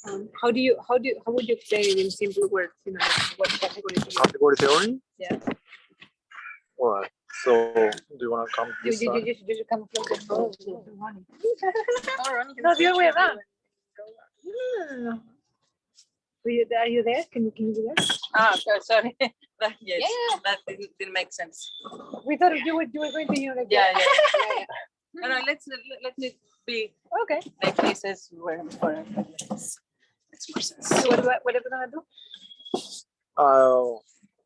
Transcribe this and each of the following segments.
How would you explain it in simple words? You know, what category? Category theory? Yeah. All right. So, do you want to come this side? You should come closer. Oh, Rony. Rony, No, the other way around. No. Are you there? Can you be there? Sorry. Yes. Yeah. That didn't make sense. We thought you were going to like Yeah. No, let's be okay. like places where makes more sense. So what are we gonna do?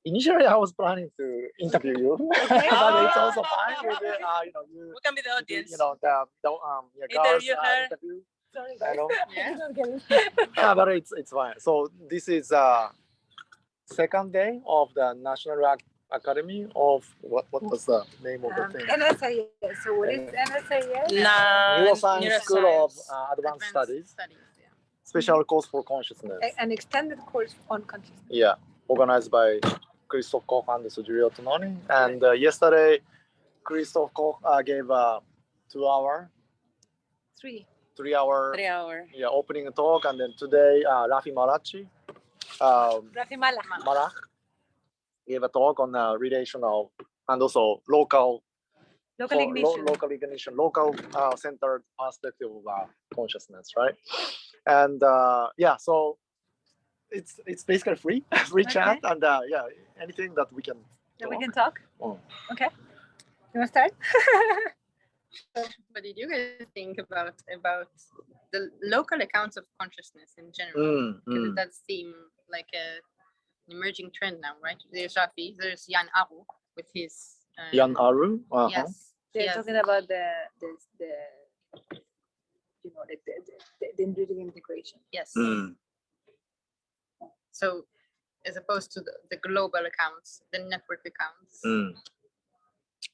Initially, I was planning to interview you, Okay. but it's also fine with you. We can be the audience. Your girls Interview her. interview. Sorry, I guys. know. Yeah. Yeah, but it's fine. So this is second day of the National Academy of what was the name of the thing? NSAS. So what is NSAS? Neuroscience School of Advanced Studies. Yeah. Special course for consciousness. An extended course on consciousness. Yeah, organized by Christoph Koch and Theodoni. And yesterday, Christoph Koch gave a 2 hour, 3 hour, 3 hour. yeah, opening talk. And then today, Rafi Malach, Rafi Malach gave a talk on relational and also local ignition, local centered perspective of consciousness, right? And yeah, so it's basically free chat, and yeah, anything that we can talk. Oh. Okay, you want to start? What did you guys think about the local accounts of consciousness in general? Because it does seem like an emerging trend now, right? There's Rafi, there's Jan Aru with his Jan Aru. Yes, they're talking about the dendritic integration. Yes. So, as opposed to the global accounts, the network accounts.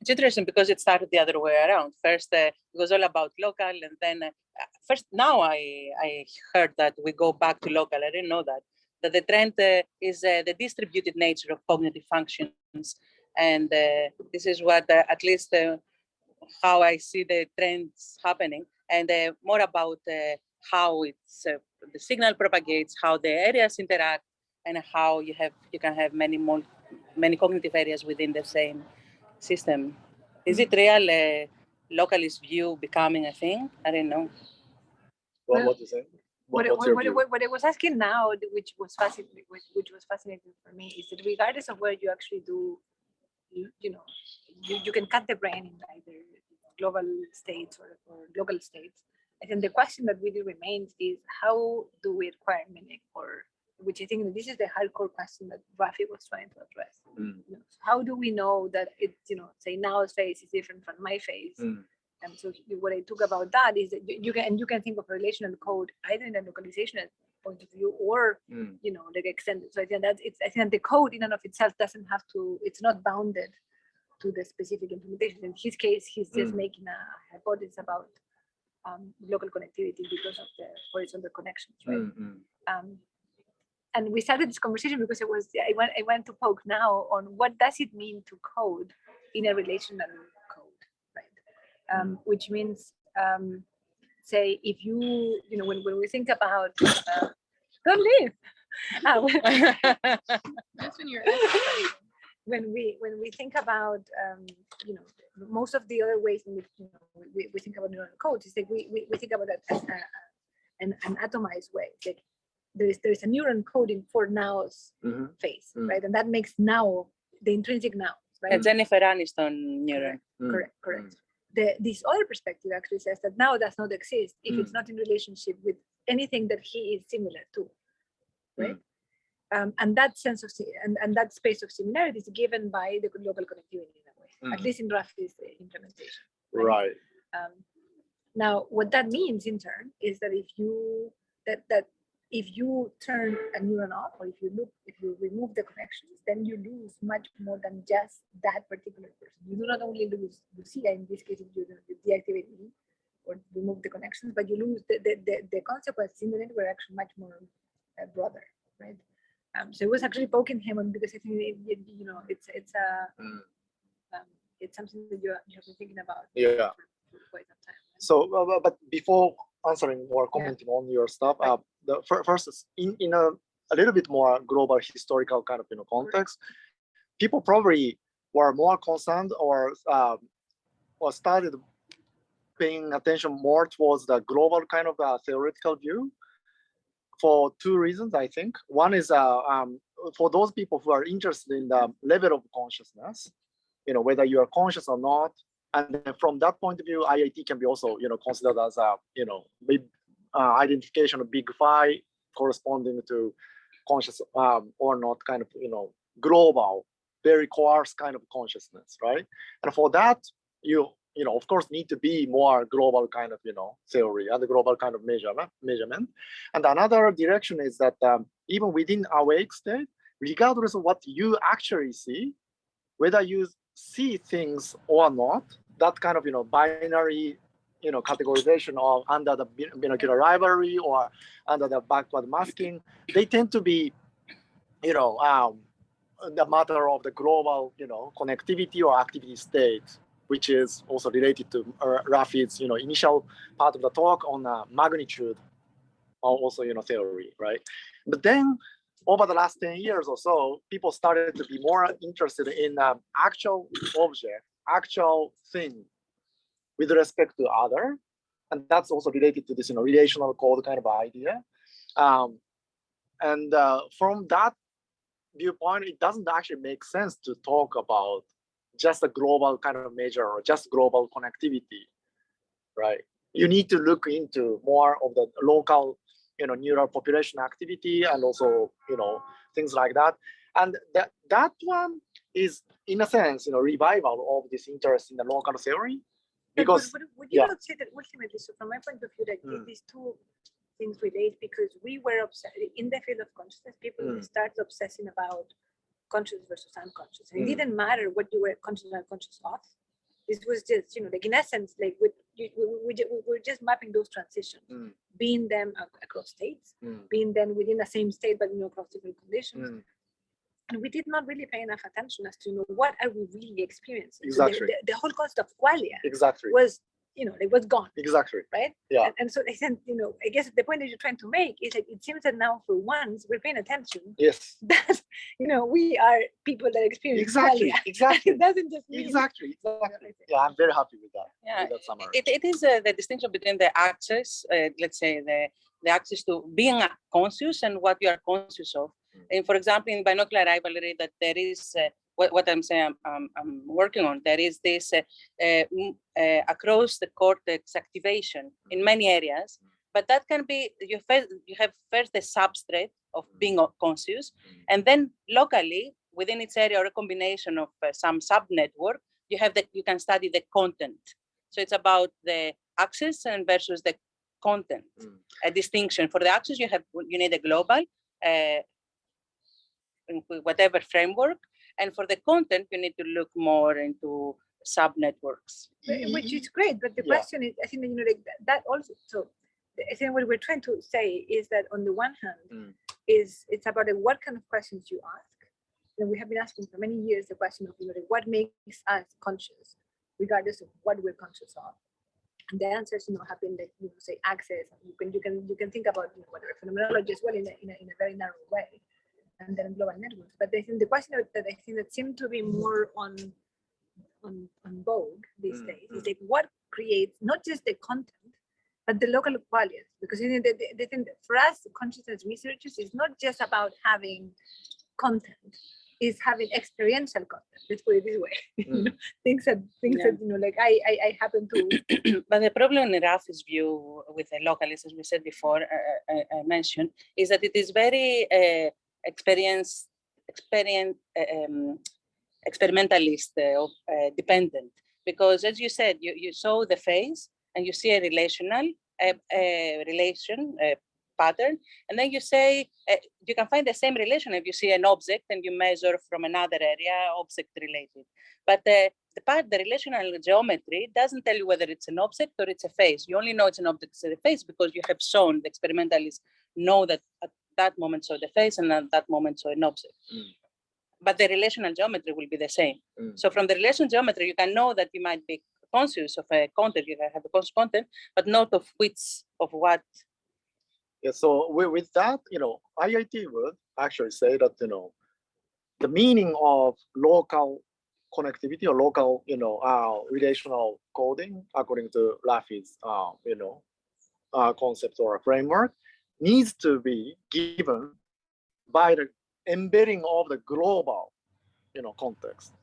It's interesting because it started the other way around. First, it was all about local, and then first now I heard that we go back to local. I didn't know that the trend is the distributed nature of cognitive functions, and this is what at least how I see the trends happening, and more about how it's the signal propagates, how the areas interact, and how you can have many cognitive areas within the same system. Is it real localist view becoming a thing? I don't know. What do you say? What I was asking now, which was fascinating for me, is that regardless of where you actually do, you can cut the brain in either global states or local states. I think the question that really remains is how do we acquire meaning, or which I think this is the hardcore question that Rafi was trying to address. How do we know that it's, say Nao's face is different from my face? And so what I took about that is that you can think of relational code either in a localizational point of view or like extended. So I think that the code in and of itself doesn't have to, it's not bounded to the specific implementation. In his case, he's just making a hypothesis about local connectivity because of the horizontal connections, right? And we started this conversation because I went to poke now on what does it mean to code in a relational code, right? Which means, say, if when we think about, don't leave. That's when you're. When we think about, most of the other ways in which we think about neural codes, is like we think about that as an atomized way. Like there's a neuron coding for Nao's face, right? And that makes Nao the intrinsic Nao, right? A Jennifer Aniston neuron. Correct. This other perspective actually says that Nao does not exist if it's not in relationship with anything that he is similar to, right? And that sense of and that space of similarity is given by the local connectivity in a way, at least in Rafi's implementation. Right. Now, what that means in turn is that if you turn a neuron off, or if you remove the connections, then you lose much more than just that particular person. You do not only lose Lucia, in this case, if you deactivate me or remove the connections, but you lose the consequences in the network are actually much more broader, right? So it was actually poking him on, because I think it's something that you have been thinking about for quite some time. Right? So, but before answering or commenting on your stuff. The first is in a little bit more global historical kind of context. People probably were more concerned or started paying attention more towards the global kind of theoretical view for two reasons, I think. One is for those people who are interested in the level of consciousness, whether you are conscious or not. And from that point of view, IIT can be also, considered as a, identification of big phi corresponding to conscious or not kind of, global, very coarse kind of consciousness, right? And for that, you of course, need to be more global kind of, theory and the global kind of measurement. And another direction is that even within awake state, regardless of what you actually see, whether you see things or not, that kind of, binary, categorization of under the binocular rivalry or under the backward masking, they tend to be, the matter of the global, connectivity or activity state, which is also related to Rafi's, initial part of the talk on magnitude, also, theory, right? But then over the last 10 years or so, people started to be more interested in actual object, actual thing with respect to other. And that's also related to this, relational code kind of idea. And from that viewpoint, it doesn't actually make sense to talk about just a global kind of measure or just global connectivity, right? You need to look into more of the local, neural population activity and also, things like that. And that one is, in a sense, revival of this interest in the local theory. Because would you not say that ultimately, so from my point of view, like these two things relate, because we were obsessed in the field of consciousness, people started obsessing about conscious versus unconscious. And it didn't matter what you were conscious or unconscious of. This was just, like in essence, like we're just mapping those transitions, being them across states, being them within the same state, but across different conditions. And we did not really pay enough attention as to what are we really experiencing. Exactly. So the whole concept of qualia exactly was, it was gone. Exactly. Right? Yeah. And so I think, I guess the point that you're trying to make is that it seems that now for once we're paying attention. Yes. That, we are people that experience exactly. qualia. Exactly. It doesn't just mean. Exactly. Yeah, I'm very happy with that. Yeah, with that summary. It is the distinction between the access, let's say the access to being conscious and what you are conscious of. And for example, in binocular rivalry, that there is what I'm saying, I'm working on. There is this across the cortex activation in many areas, but that can be you have first the substrate of being conscious, and then locally within its area or a combination of some subnetwork, you can study the content. So it's about the access and versus the content. A distinction for the access, you need a global. Whatever framework, and for the content you need to look more into subnetworks, which is great. But the question is, I think that also. So I think what we're trying to say is that on the one hand, it's about what kind of questions you ask. And we have been asking for many years the question of what makes us conscious, regardless of what we're conscious of. And the answers, have been like say access. You can think about whatever phenomenology as well in a very narrow way. And then global networks. But I think the question that I think that seemed to be more on vogue these days is like what creates not just the content, but the local qualities. Because the thing for us, consciousness researchers, is not just about having content, is having experiential content. Let's put it this way. Things that like I happen to. But the problem in Rafi's view with the localists, as we said before, I mentioned, is that it is very experimentalist dependent, because as you said, you saw the phase and you see a relational relation pattern, and then you say you can find the same relation if you see an object and you measure from another area object related, but the relational geometry doesn't tell you whether it's an object or it's a phase. You only know it's an object, it's a phase, because you have shown, the experimentalists know that at that moment saw the phase and at that moment saw an object. But the relational geometry will be the same. So from the relational geometry, you can know that you might be conscious of a content. You have a conscious content, but not of which of what. Yeah. So with that, IIT would actually say that the meaning of local connectivity or local relational coding, according to Rafi's concept or framework, needs to be given by the embedding of the global context.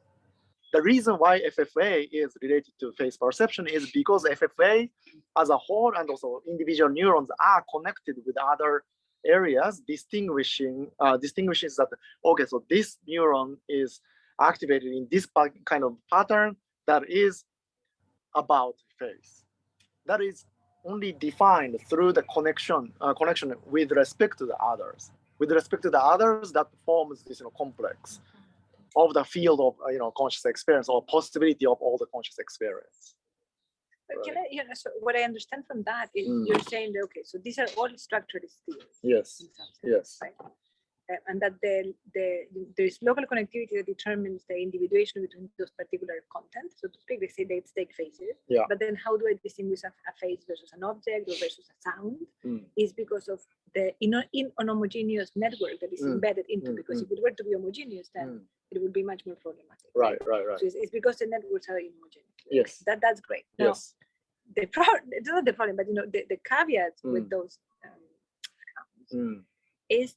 The reason why FFA is related to face perception is because FFA as a whole and also individual neurons are connected with other areas, distinguishes that, okay, so this neuron is activated in this kind of pattern that is about face. That is only defined through the connection with respect to the others. With respect to the others, that forms this complex of the field of conscious experience or possibility of all the conscious experience. But can I, so what I understand from that is you're saying that, okay, so these are all structured theories. Yes. Yes. Right? And that there is local connectivity that determines the individuation between those particular contents. So to speak, they say they take faces. Yeah. But then how do I distinguish a face versus an object or versus a sound? Is because of the inhomogeneous network that is embedded into. Because if it were to be homogeneous, then it would be much more problematic. Right. So it's because the networks are inhomogeneous. Yes. That's great. Now, yes. It's not the problem, but the caveat with those accounts is,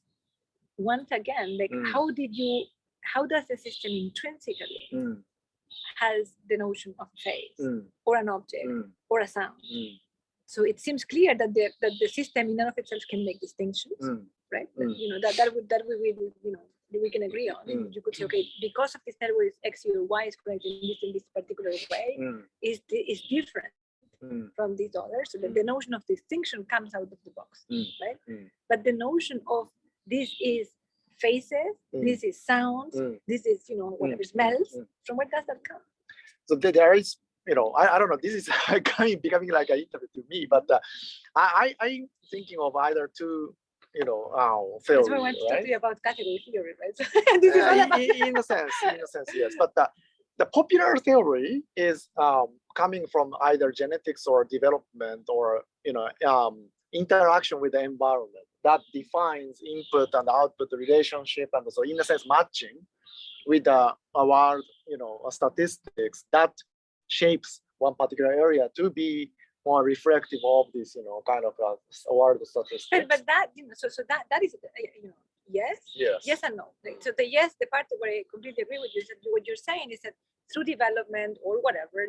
once again, like how does the system intrinsically has the notion of face or an object or a sound? So it seems clear that the system in and of itself can make distinctions, right? That would really, we can agree on. You could say, okay, because of this network, X or Y is connected in this particular way, is different from these others. So that the notion of distinction comes out of the box, right? But the notion of this is faces, this is sounds, this is whatever smells. From where does that come? So there is, I don't know. This is kind of becoming like an interview to me, but I'm thinking of either two, theories. That's why I want to talk to you about category theory, right? So this is all about in a sense, yes. But the popular theory is coming from either genetics or development or interaction with the environment that defines input and output relationship, and also in a sense matching with the award statistics that shapes one particular area to be more reflective of this kind of award statistics. But that so that is yes and no. So the yes, the part where I completely agree with you is that what you're saying is that through development or whatever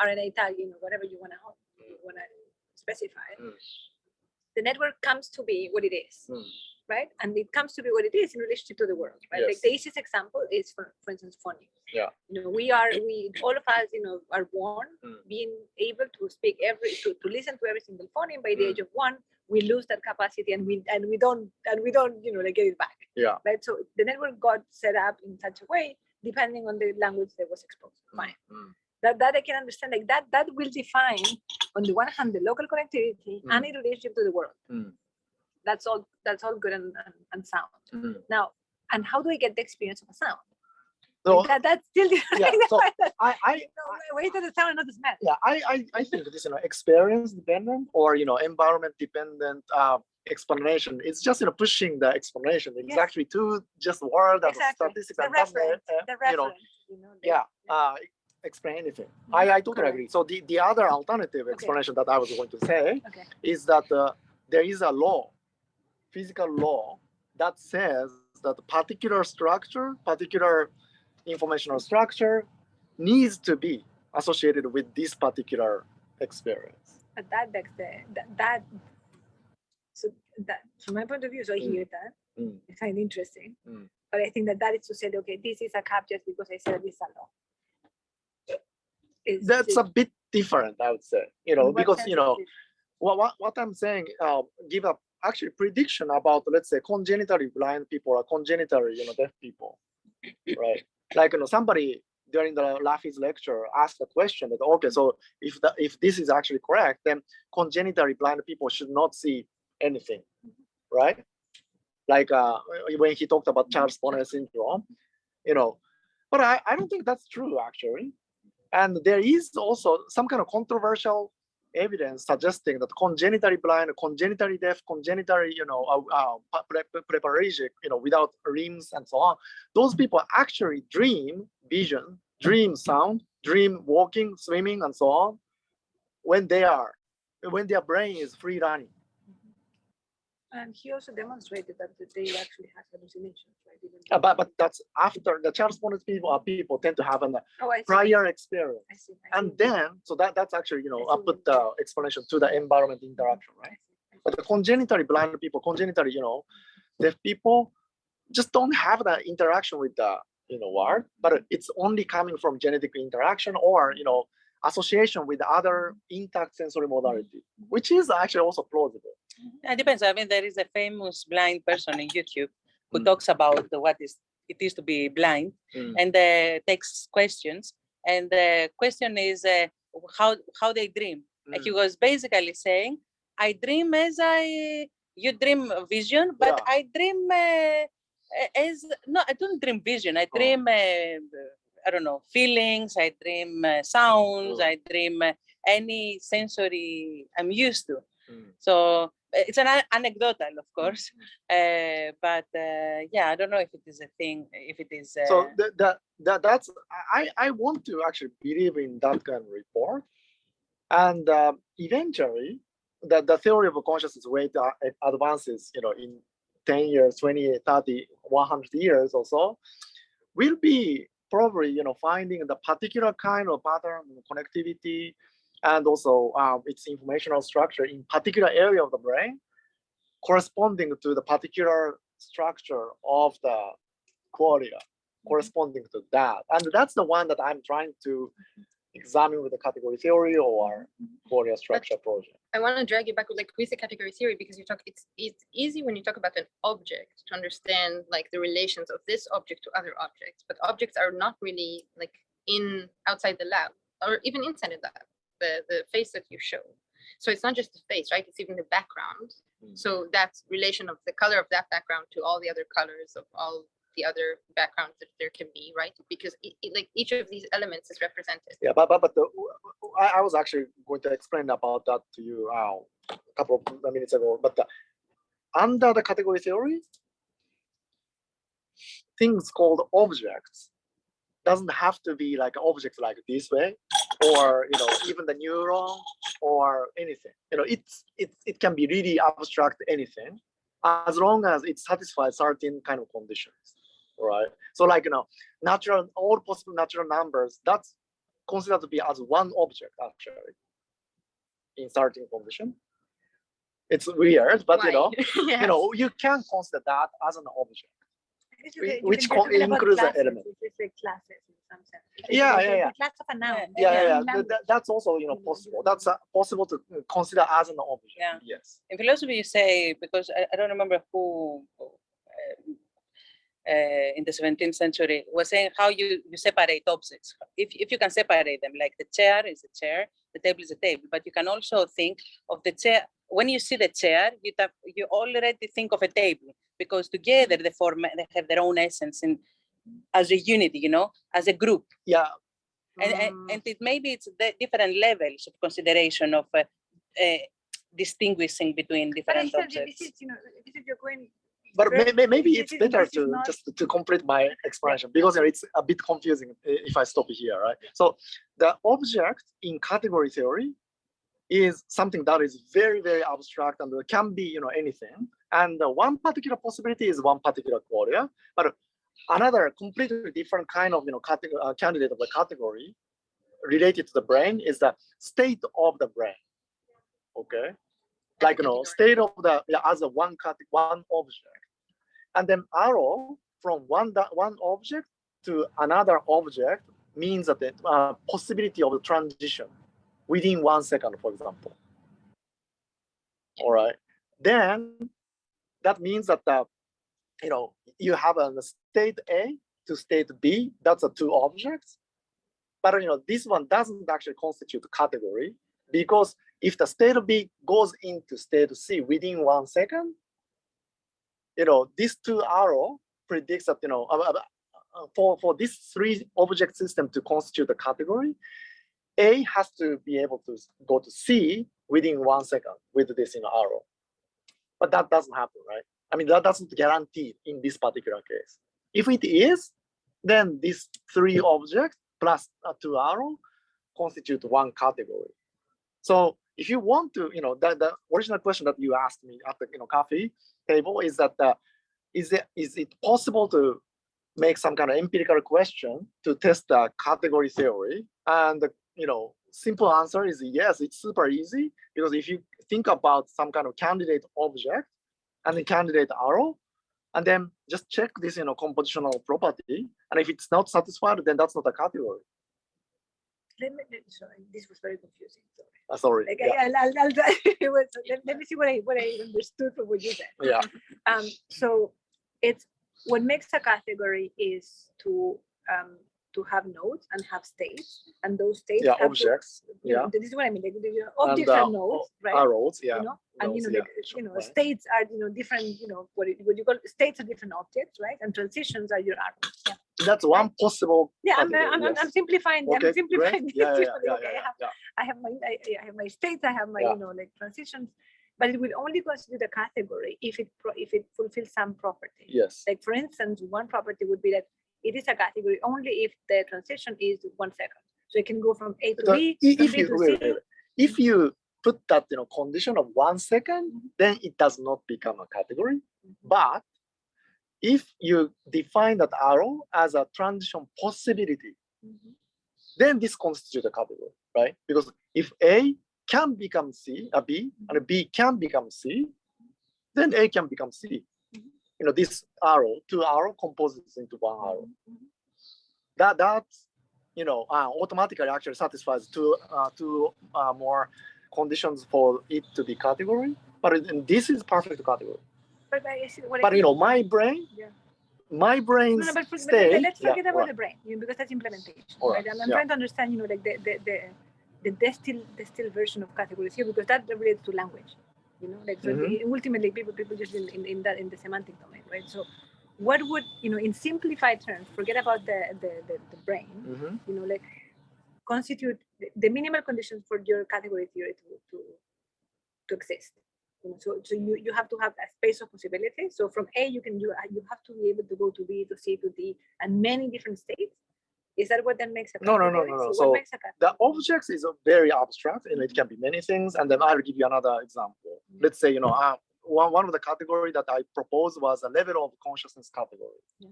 RNA tag, whatever you want to specify, the network comes to be what it is, right? And it comes to be what it is in relationship to the world, right? Yes. Like the easiest example is, for instance, phonics. Yeah. We all of us, are born being able to speak to listen to every single phoneme. By the age of 1, we lose that capacity and we don't get it back. Yeah. Right. So the network got set up in such a way, depending on the language that was exposed. Fine. That I can understand. Like that will define, on the one hand, the local connectivity and in relationship to the world. That's all good and sound. Now, and how do I get the experience of a sound? So That's still yeah. So wait till the sound and not the smell. Yeah, I think this experience dependent or environment dependent explanation. It's just pushing the explanation exactly to just word and statistics the and reference, the reference, explain anything. I totally agree. So the other alternative explanation that I was going to say is that there is a law, physical law, that says that particular structure, particular informational structure needs to be associated with this particular experience. But that begs so that from my point of view, so I hear that. I find it interesting. But I think that is to say, okay, this is a cap just because I said this is a law. That's a bit different, I would say, because what I'm saying, give a actually prediction about, let's say, congenitally blind people or congenitally deaf people, right? Like somebody during the Rafi's lecture asked a question that, okay, so if this is actually correct, then congenitally blind people should not see anything, right? Like when he talked about Charles Bonner syndrome, but I don't think that's true actually. And there is also some kind of controversial evidence suggesting that congenitally blind, congenitally deaf, congenitally, paraplegic, without limbs and so on, those people actually dream vision, dream sound, dream walking, swimming, and so on when their brain is free running. And he also demonstrated that they actually have hallucinations, right? But that's after the child spontaneous people tend to have a I see. prior experience. I see. And then, so that's actually, I put the explanation to the environment interaction, right? I see. But the congenitally blind people, congenitally, deaf people just don't have that interaction with the, world, but it's only coming from genetic interaction or, association with other intact sensory modality, which is actually also plausible. It depends. I mean, there is a famous blind person in YouTube who talks about what it is to be blind and takes questions. And the question is how they dream. He was basically saying, I dream as you dream vision, but Yeah. I dream I don't dream vision. I dream, I don't know, feelings. I dream sounds. I dream any sensory I'm used to. So it's an anecdotal, of course, but yeah, I don't know if it is a thing. If it is. So that's I want to actually believe in that kind of report, and eventually, the theory of consciousness way advances, in 10 years, 20, 30, 100 years or so, will be probably finding the particular kind of pattern connectivity and also its informational structure in particular area of the brain corresponding to the particular structure of the qualia, corresponding to that. And that's the one that I'm trying to examine with the category theory or qualia structure project. I want to drag you back with the category theory because it's easy when you talk about an object to understand like the relations of this object to other objects, but objects are not really like outside the lab or even inside the lab. The face that you show. So it's not just the face, right? It's even the background. So that's relation of the color of that background to all the other colors of all the other backgrounds that there can be, right? Because like each of these elements is represented. Yeah, but I was actually going to explain about that to you a couple of minutes ago. But under the category theory, things called objects doesn't have to be like objects like this way, or even the neuron or anything. It can be really abstract anything, as long as it satisfies certain kind of conditions, right? So like all possible natural numbers, that's considered to be as one object actually in certain condition. It's weird, but Yes. you can consider that as an object. Which You're talking about includes the classes, element. It's like classes in some sense. Yeah. The class of a noun. Yeah. Numbers. That's also possible. That's possible to consider as an object. Yeah. Yes. In philosophy, you say, because I don't remember who in the 17th century was saying how you separate objects. If you can separate them, like the chair is a chair, the table is a table, but you can also think of the chair. When you see the chair, you already think of a table because together they have their own essence as a unity, as a group. Yeah. And maybe it's the different levels of consideration of distinguishing between different objects. This is you're going. But maybe it's better to just to complete my explanation because it's a bit confusing if I stop here, right? So the object in category theory is something that is very, very abstract and can be anything. And one particular possibility is one particular qualia, but another completely different kind of candidate of the category related to the brain is the state of the brain. Okay, like state of the as a one object. And then arrow from one object to another object means that the possibility of the transition within 1 second, for example. All right. Then that means that you have a state A to state B. That's two objects. But this one doesn't actually constitute a category because if the state B goes into state C within 1 second, these two arrow predicts that for this three object system to constitute a category, A has to be able to go to C within 1 second with this arrow. But that doesn't happen, right? I mean, that doesn't guarantee in this particular case. If it is, then these 3 objects plus 2 arrows constitute 1 category. So if you want to, the original question that you asked me at the coffee table is that is it possible to make some kind of empirical question to test the category theory? And the simple answer is yes. It's super easy because if you think about some kind of candidate object and the candidate arrow, and then just check this compositional property, and if it's not satisfied, then that's not a category. Sorry, this was very confusing. Sorry. Like, Yeah. let me see what I understood from what you said. Yeah. So it's what makes a category is to have nodes and have states, and those states have objects. This is what I mean. Like, objects have nodes, right? Arrows, yeah. And nodes, states are different. What you call states are different objects, right? And transitions are your arrows. Yeah. That's one possible. Yeah, I'm simplifying. Okay, I'm simplifying. Great. I have my states. I have my transitions. But it will only constitute a category if it fulfills some property. Yes. Like for instance, one property would be that it is a category only if the transition is 1 second. So it can go from A to B, from B to C. If you put that condition of 1 second, then it does not become a category. But if you define that arrow as a transition possibility, then this constitutes a category, right? Because if A can become B, and B can become C, then A can become C. This arrow, 2 arrow composes into 1 arrow. That automatically actually satisfies two more conditions for it to be category. But this is perfect category. But my brain. Yeah. My brain's state. Let's forget about the brain, because that's implementation. Right? I'm trying to understand, like the distilled version of categories here, because that relates to language. Ultimately people just in the semantic domain, right? So what would in simplified terms, forget about the brain, like constitute the minimal conditions for your category theory to exist. So you have to have a space of possibility. So from A you have to be able to go to B to C to D and many different states. Is that what then makes a category? No. So the objects is very abstract, and it can be many things. And then I'll give you another example. Let's say, one of the category that I proposed was a level of consciousness category. Yeah.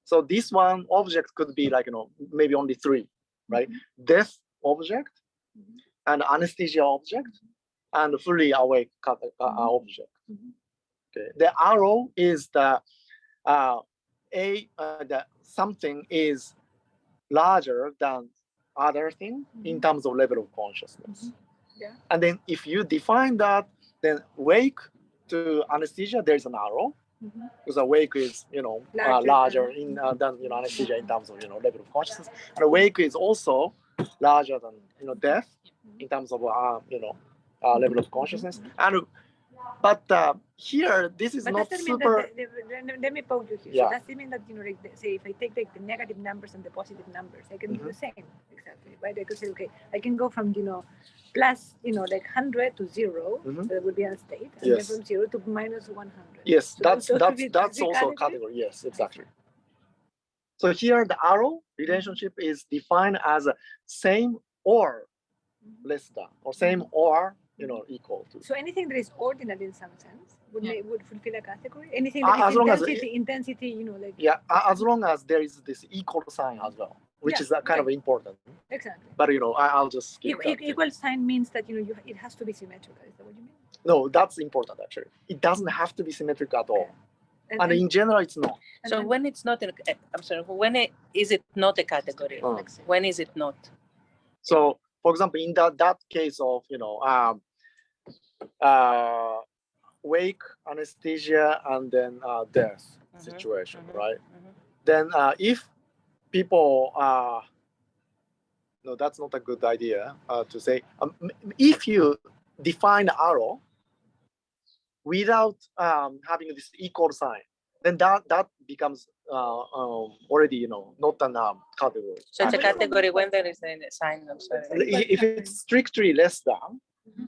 So this one object could be like, maybe only 3, right? Death object, and anesthesia object, and fully awake object. Okay. The arrow is the something is larger than other thing in terms of level of consciousness. Yeah. And then if you define that, then wake to anesthesia, there's an arrow. Because awake is larger than anesthesia in terms of level of consciousness. And awake is also larger than death in terms of level of consciousness. But here, this is not super. Let me pause you here. Yeah. So does it mean that say if I take the negative numbers and the positive numbers, I can do the same exactly, right? I could say, okay, I can go from plus 100 to 0, so that would be a state, and then from 0 to minus 100. Yes, so that's also a category. Yes, exactly. So here, the arrow relationship is defined as a same or less than, or same or equal to. So anything that is ordinal in some sense would fulfill a category. Anything that is intensity, as long as there is this equal sign as well, which is kind of important. Exactly. But I'll just equal sign means that it has to be symmetrical. Is that what you mean? No, that's important actually. It doesn't have to be symmetric at all. And in general, it's not. So when it's not, is it not a category? When is it not? So, for example, in that case of wake, anesthesia, and then death situation, right? Then if people no, that's not a good idea to say. If you define the arrow without having this equal sign, then that becomes already, you know, not an category. So it's a What is the category when equal there is a sign. I'm sorry. If it's strictly less than,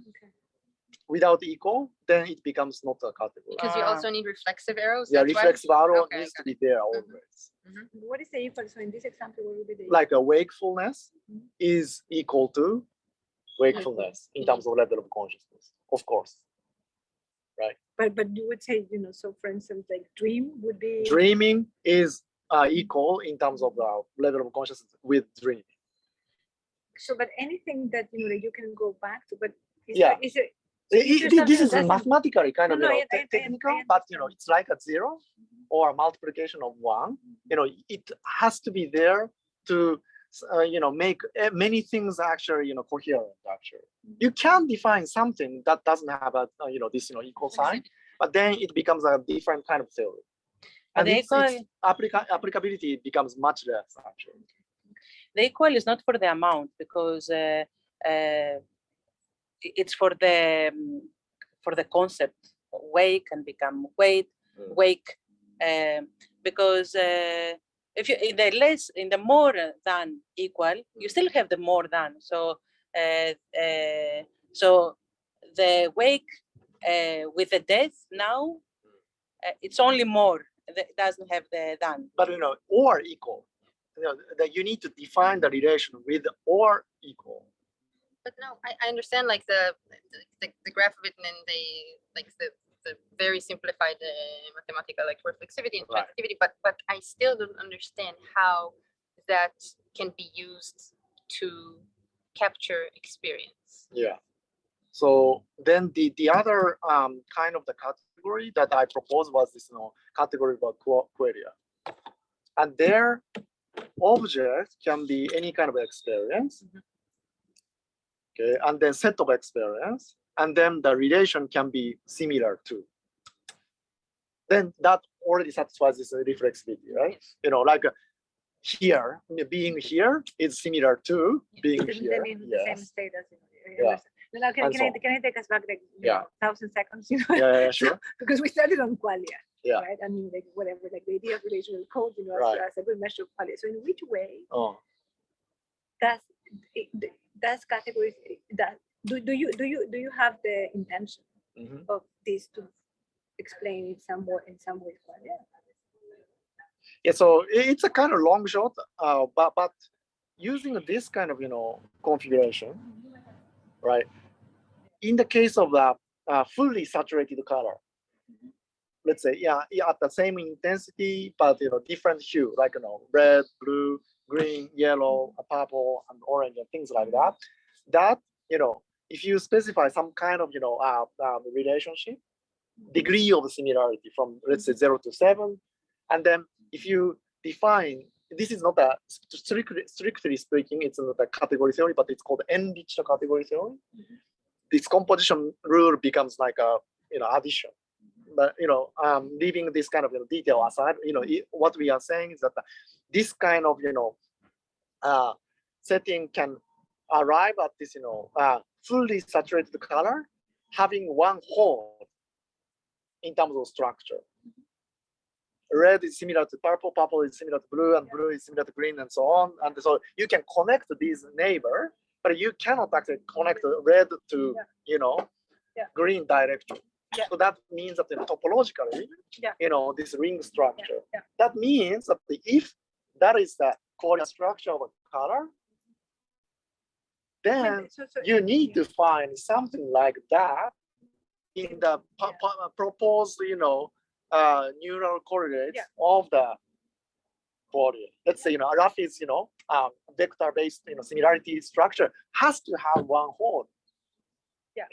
Okay. without equal, then it becomes not a category. Because you also need reflexive arrows. Yeah, that's why? reflexive arrow Okay, needs to got be there always. What is the equal? So in this example, what would be the Like a wakefulness is equal to wakefulness in terms of level of consciousness, of course. but you would say, you know, so for instance, like dream would be Dreaming is equal in terms of level of consciousness with dreaming. so, but anything that you know that you can go back to, but is Yeah. there, is there This is something that mathematically kind of, No, you know, I technical, but you know, understand. it's like a zero or a multiplication of one. You know, it has to be there to you know, make many things actually, you know, coherent. Actually, you can define something that doesn't have a you know, this, you know, equal sign, but then it becomes a different kind of theory. But And the its applicability becomes much less actually. The equal is not for the amount because it's for the concept. Wake can become wake, because if you in the more than equal, you still have the more than. So so the wake with the death now, it's only more. It doesn't have the than. But you know, or equal. You know, that you need to define the relation with or equal. But no, I understand like the graph of it and then the very simplified mathematical like reflexivity and Right. transitivity, but I still don't understand how that can be used to capture experience. Yeah. So then the other kind of the category that I proposed was this, you know, category about Qualia. And their object can be any kind of experience. Okay, and then set of experience, and then the relation can be similar to. Then that already satisfies this reflexivity, right? You know, like here, being here is similar to being Isn't here. that in the same Yes. state as Yeah. Now, can And so I take us back like Yeah. 1,000 seconds? You know, Yeah, sure. because we started on Qualia, Yeah. right? I mean, like whatever, like the idea of relational code, you know, Right. as a good measure of Qualia. So, in which way Oh. does categories that do you have the intention Mhm. of this to explain it in some way Qualia? Yeah, so it's a kind of long shot, but using this kind of, you know, configuration, right? In the case of the fully saturated color, let's say, yeah, at the same intensity, but you know, different hue, like, you know, red, blue, green, yellow, purple, and orange, and things like that. That, you know, if you specify some kind of, you know, relationship, degree of similarity from, let's say, 0 to 7, and then if you define, this is not a strictly speaking, it's not a category theory, but it's called enriched category theory. This composition rule becomes like a, you know, addition. But you know, leaving this kind of, you know, detail aside, you know, what we are saying is that this kind of, you know, setting can arrive at this, you know, fully saturated color, having one whole in terms of structure. Red is similar to purple, purple is similar to blue, and blue is similar to green, and so on. And so you can connect these neighbor, but you cannot actually connect red to, you know, green directly. Yeah. So that means that, you know, topologically, you know, this ring structure. That means that if that is the Qualia structure of a color, then you need to find something like that in the proposed, you know, neural correlates of the Qualia. Let's say, you know, Rafi's, you know, vector-based, you know, similarity structure has to have one whole. Yeah,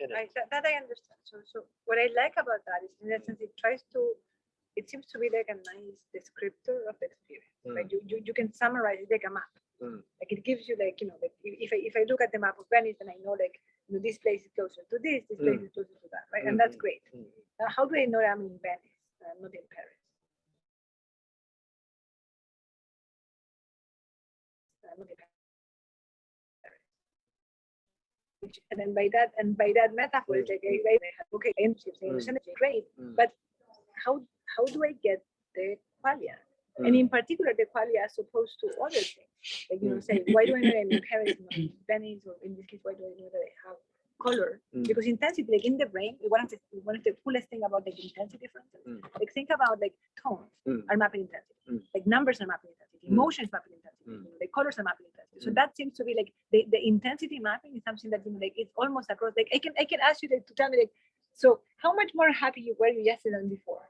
that I understand. So what I like about that is, in essence, it seems to be like a nice descriptor of the experience. Like you can summarize it like a map. Like it gives you, like, you know, like if I look at the map of Venice and I know, like, you know, this place is closer to this place is closer to that, right? And that's great. Now, how do I know I'm in Venice? I'm not in Paris. I'm not in Paris. And then by that metaphor, it's like, okay, I understand, great. But how do I get the qualia, and in particular the qualia as opposed to other things. Like, you know, saying, why do I know that I'm embarrassed, Venice, or in this case, why do I know that I have color? Because intensity, like in the brain, one of the coolest thing about like intensity differences, like think about like tones are mapping intensity, like numbers are mapping intensity, emotions mapping intensity, like colors are mapping intensity. So that seems to be like the intensity mapping is something that, you know, like it's almost across. Like I can ask you to tell me, like, so how much more happy you were yesterday than before?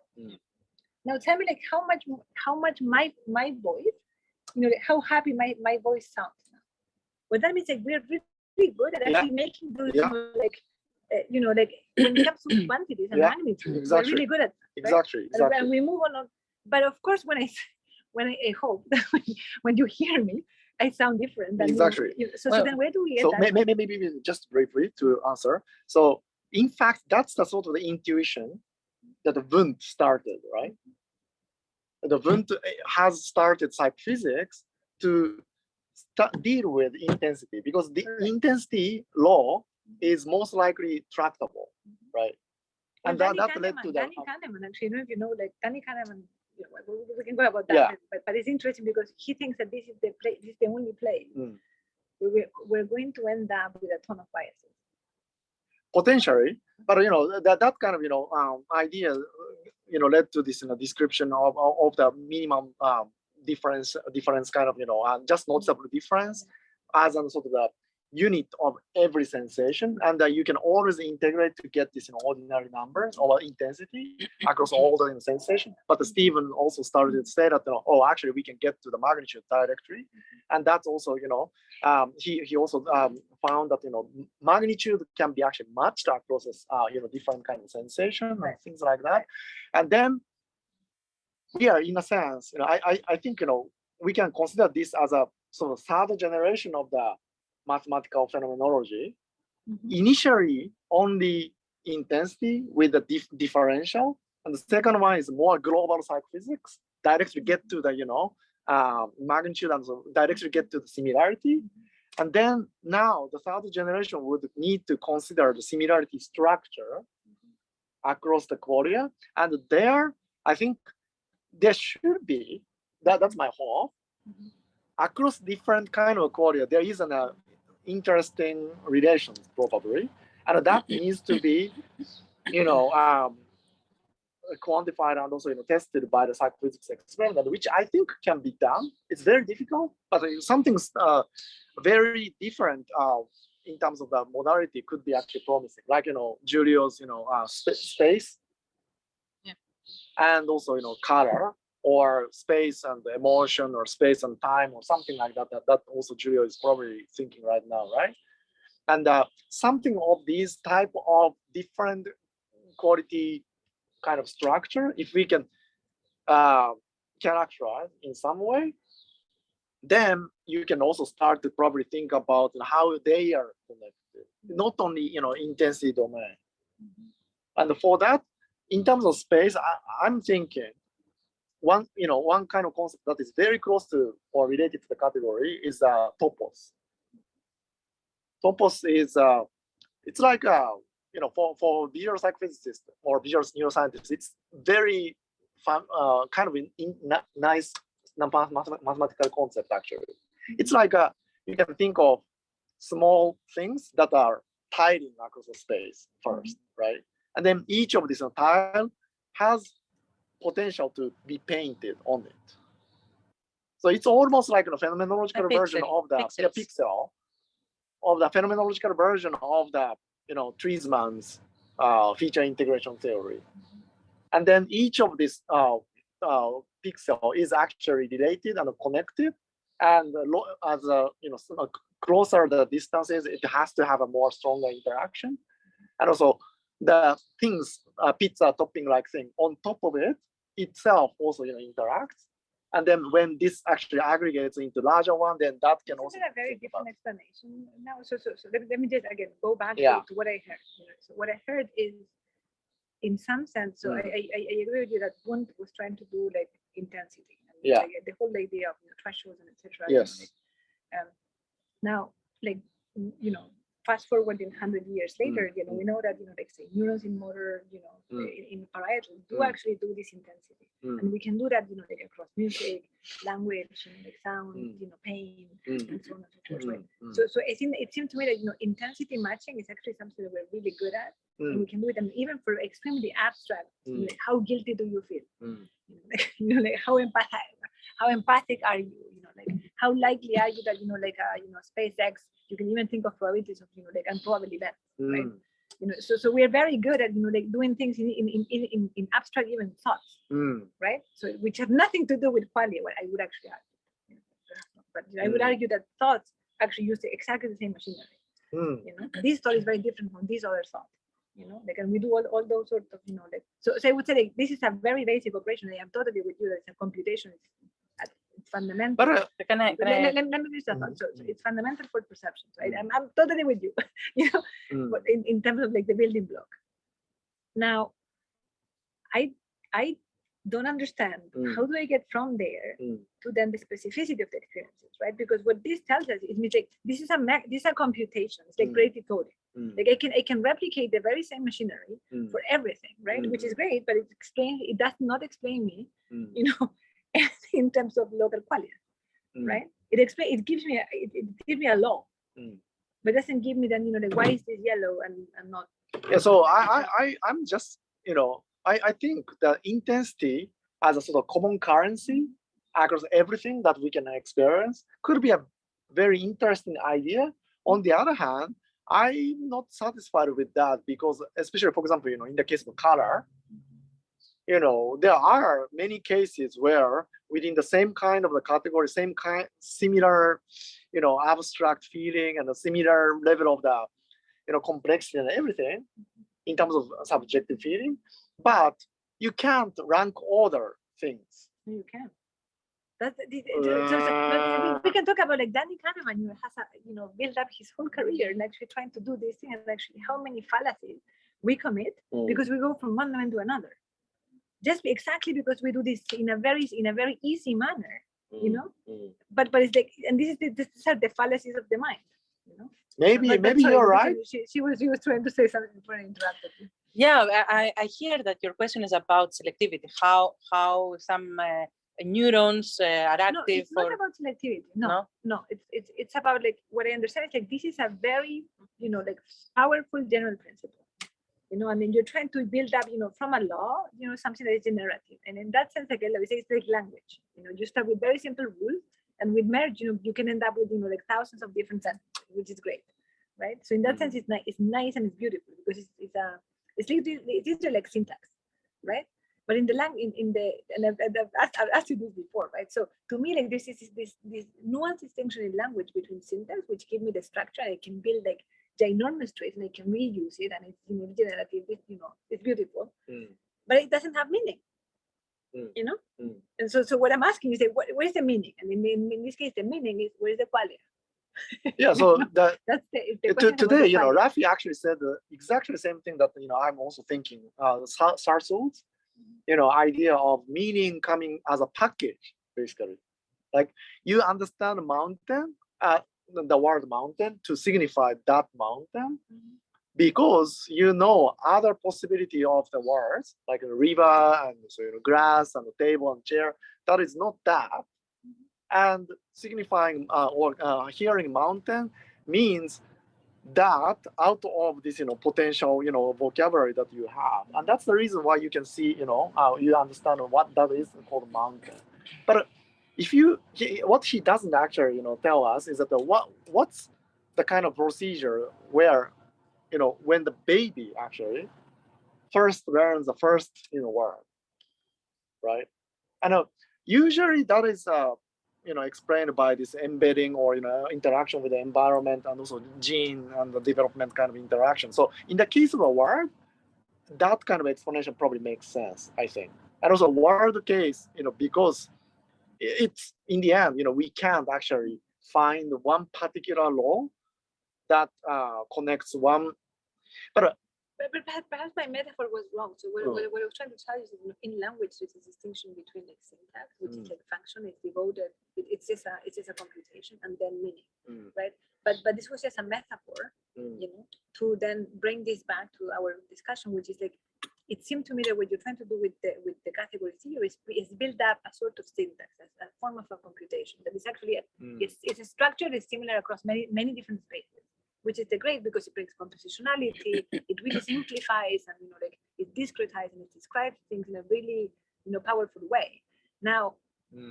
Now tell me, like, how much my voice, you know, like, how happy my voice sounds now. Well, that means like we're really good at actually making those, you know, like, you know, like when it comes to quantities and magnitudes, we're really good at that, right? And we move on. But of course, when I hope that when you hear me, I sound different than you. So then where do we get that? Maybe just briefly to answer. So in fact, that's the sort of the intuition that the Wundt started, right? The Wundt has started psychophysics to deal with intensity, because the intensity law is most likely tractable, right? And that led to that. Danny Kahneman, actually, if you know, like Danny Kahneman, you know, we can go about that, but it's interesting because he thinks that this is the place, this is the only place we're going to end up with a ton of biases. Potentially, but you know that kind of, you know, idea, you know, led to this, you know, description of the minimum difference kind of, you know, just noticeable difference as a sort of the unit of every sensation, and you can always integrate to get this, you know, ordinary numbers or intensity across all the sensation. But Stephen also started to say that, you know, oh, actually we can get to the magnitude directly, and that's also, you know, he also found that, you know, magnitude can be actually matched across you know, different kind of sensation and things like that. And then we are, in a sense, you know, I think, you know, we can consider this as a sort of third generation of the mathematical phenomenology. Initially only intensity with the differential, and the second one is more global psychophysics, directly get to the, you know, magnitude, and so directly get to the similarity. And then now the third generation would need to consider the similarity structure across the qualia, and there I think there should be, that's my hope, across different kind of qualia there is an interesting relations probably, and that needs to be, you know, quantified and also, you know, tested by the psychophysics experiment, which I think can be done. It's very difficult, but something's very different in terms of the modality could be actually promising, like, you know, Julio's, you know, space, and also, you know, color, or space and emotion, or space and time, or something like that. That also Julio is probably thinking right now, right? And something of these type of different quality kind of structure, if we can characterize in some way, then you can also start to probably think about how they are connected, not only, you know, intensity domain. And for that, in terms of space, I'm thinking one kind of concept that is very close to or related to the category is topos. Topos is it's like you know, for visual psychophysicists or visual neuroscientists, it's very fun, kind of nice mathematical concept actually. It's like you can think of small things that are tiling across the space first, right? And then each of these tile has potential to be painted on it. So it's almost like a phenomenological version of the pixel of the phenomenological version of the, you know, Treisman's feature integration theory. And then each of these pixel is actually related and connected, and as you know, closer the distances, it has to have a more stronger interaction. And also the things, pizza topping like thing on top of it itself also, you know, interacts. And then when this actually aggregates into larger one, then that can also a very different explanation now. So let me just again go back to what I heard. So what I heard is, in some sense, so I agree with you that Wundt was trying to do like intensity, and like, the whole idea of, you know, thresholds and etc. Yes. Now, like, you know, fast forward in 100 years later, we know that, like say neurons in motor, in parietal do actually do this intensity. And we can do that, like across music, language, like sound, pain, and so on and so forth. Right? So I think it seems to me that, intensity matching is actually something that we're really good at. And we can do it, and even for extremely abstract, like how guilty do you feel? Like how empathic are you? Like how likely are you that SpaceX? You can even think of probabilities of like improbable events, right? So we are very good at like doing things in abstract even thoughts, right? So which have nothing to do with qualia. What I would actually argue, but I would argue that thoughts actually use exactly the same machinery. This thought is very different from this other thought. Like, and we do all those sorts of, like, so I would say like, this is a very basic operation. I am totally with you that it's a computation. It's fundamental. But Can I? Let me finish that thought. So it's fundamental for perception, right? I'm totally with you, but in terms of like the building block. Now, I don't understand how do I get from there to then the specificity of the experiences, right? Because what this tells us is like this is a computation. It's like predictive coding. Like I can replicate the very same machinery for everything, right? Which is great, but it does not explain me, in terms of local qualia, right? It gives me a law, but doesn't give me then like why is this yellow and not. Yeah, so I'm just I think the intensity as a sort of common currency across everything that we can experience could be a very interesting idea. On the other hand, I'm not satisfied with that because, especially for example, in the case of color, there are many cases where within the same kind of the category, similar, abstract feeling and a similar level of the, complexity and everything in terms of subjective feeling, but you can't rank order things. You can. We can talk about like Danny Kahneman, has built up his whole career and actually trying to do this thing, and actually how many fallacies we commit because we go from one domain to another, just exactly because we do this in a very easy manner, But it's like, and this are the fallacies of the mind, Maybe sorry, you're right. She was trying to say something before I interrupted you. Yeah, I hear that your question is about selectivity. How some neurons are active. No, it's not about selectivity. No, it's about like what I understand is like this is a very like powerful general principle. And then you're trying to build up, from a law, something that is generative. And in that sense, like I say, it's like language. You start with very simple rules, and with merge, you can end up with, like thousands of different sentences, which is great, right? So in that sense, it's nice and it's beautiful because it's literally like syntax, right? But in the language, and I've asked you this before, right? So to me, like this nuanced distinction in language between syntax, which give me the structure, I can build like ginormous traits and I can reuse it, and it's generative, it's beautiful, but it doesn't have meaning, And so what I'm asking is, what is the meaning? And in this case, the meaning is where is the qualia? Yeah, so that's the today, Rafi actually said exactly the same thing that I'm also thinking. Sarso's, idea of meaning coming as a package, basically. Like you understand mountain, the word mountain to signify that mountain, because other possibility of the words like a river and so grass and a table and chair, that is not that. And signifying or hearing mountain means that out of this potential vocabulary that you have, and that's the reason why you can see you understand what that is called mountain. But if what he doesn't actually tell us is that what's the kind of procedure where when the baby actually first learns the first word, right? And usually that is explained by this embedding or interaction with the environment, and also gene and the development kind of interaction. So in the case of a word, that kind of explanation probably makes sense, I think. And also word case, because it's in the end, we can't actually find one particular law that connects one. But But perhaps my metaphor was wrong. So what I was trying to tell you is that in language, there's a distinction between like syntax, which is like function, it's devoted, it's just a computation, and then meaning, right? But this was just a metaphor, you know, to then bring this back to our discussion, which is like, it seemed to me that what you're trying to do with the category theory is build up a sort of syntax, a form of a computation that is actually it's a structure that's similar across many different spaces, which is the great because it brings compositionality, it really simplifies, and you know, like it discretizes and it describes things in a really, you know, powerful way. Now,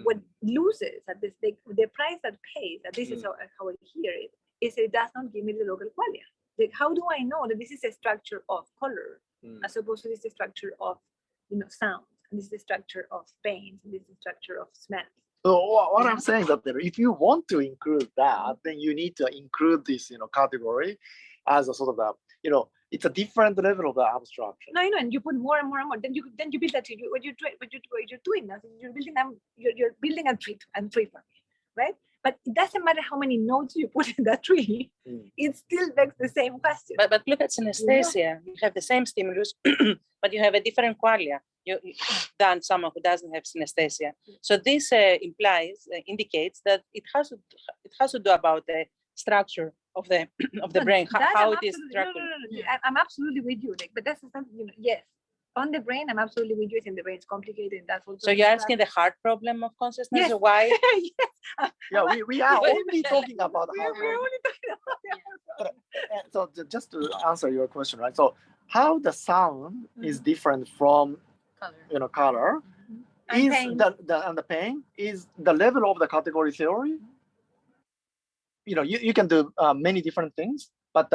what loses at this, the price that pays, and this is how I hear it, is it does not give me the local qualia. Like, how do I know that this is a structure of color as opposed to this is a structure of, you know, sound, and this is the structure of pain, and this is the structure of smell. So what I'm saying is that if you want to include that, then you need to include this, you know, category as a sort of a, you know, it's a different level of the abstraction. No, you know, and you put more and more and more. Then you build that. What you're doing now, you're building a tree for me, right? But it doesn't matter how many nodes you put in that tree. It still begs the same question. But look at synesthesia. You have the same stimulus, but you have a different qualia than someone who doesn't have synesthesia. So this indicates that it has to do about the structure of the brain, how it is structured. No. I'm absolutely with you. Like, but that's something, you know, yes. On the brain, I'm absolutely with you. In the brain, it's complicated. That's also. So you're asking the hard problem of consciousness? Yes. Or why? Yes. Yeah, we are only talking about We're only talking about. So just to answer your question, right? So how the sound is different from Color. you know, color And is pain. the pain is the level of the category theory. You know, you can do many different things, but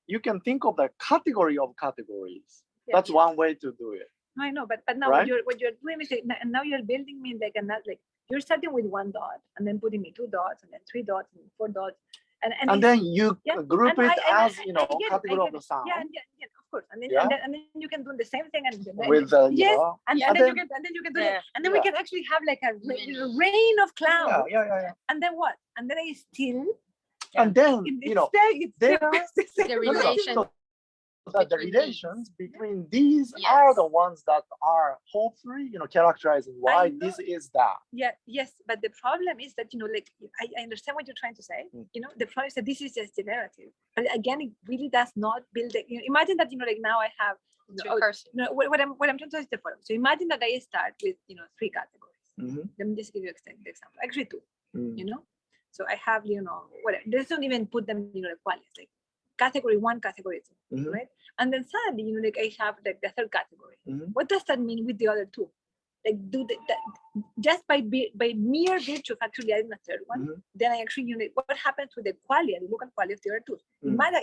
you can think of the category of categories. Yeah. That's one way to do it. No, I know, but now Right? what you're doing is and now you're building me like another, like you're starting with one dot and then putting me 2 dots and then 3 dots and 4 dots And then you group and it as, you know, I get it, category of the sound. Yeah, of course. And then, Yeah. and then you can do the same thing and With the, you yes, know, and then you can do it, and then we can actually have like a rain of clouds. yeah. And then what? And then I still. And then, you know, there The relation. the relations between these Yes. are the ones that are hopefully, you know, characterizing why this is that. Yeah, yes, but the problem is that, you know, like I understand what you're trying to say. You know, the problem is that this is just generative. But again, it really does not build. You know, imagine that, you know, like now I have. You know, what I'm trying to say is the following. So imagine that I start with, you know, 3 categories. Let me just give you an example. Actually 2. You know, so I have, you know, whatever. Let's not even put them, you know, like qualities, like category 1, category 2, right? And then suddenly, you know, like I have like the 3rd category. What does that mean with the other 2? Like, just by mere virtue of actually adding a 3rd one, then I actually, you know, what happens with the qualia, the local qualia of the other 2?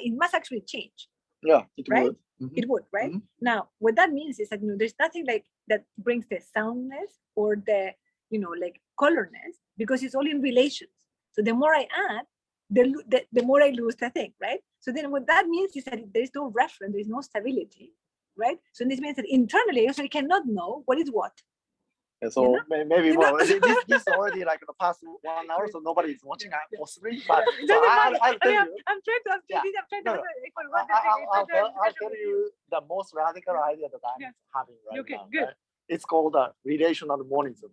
It must actually change. Yeah, it right? would. It would, right? Now, what that means is that, you know, there's nothing like that brings the soundness or the, you know, like colorness, because it's all in relations. So the more I add, the more I lose the thing, right? So then what that means is that there is no reference, there is no stability, right? So this means that internally, I actually cannot know what is what. Yeah, so you know? maybe more. This is already like the past 1 hour, so nobody is watching possibly. But so I'll tell you. I'm trying to. Yeah. I'll tell you the most radical idea that I'm having right now. Good. Right? It's called relational monism.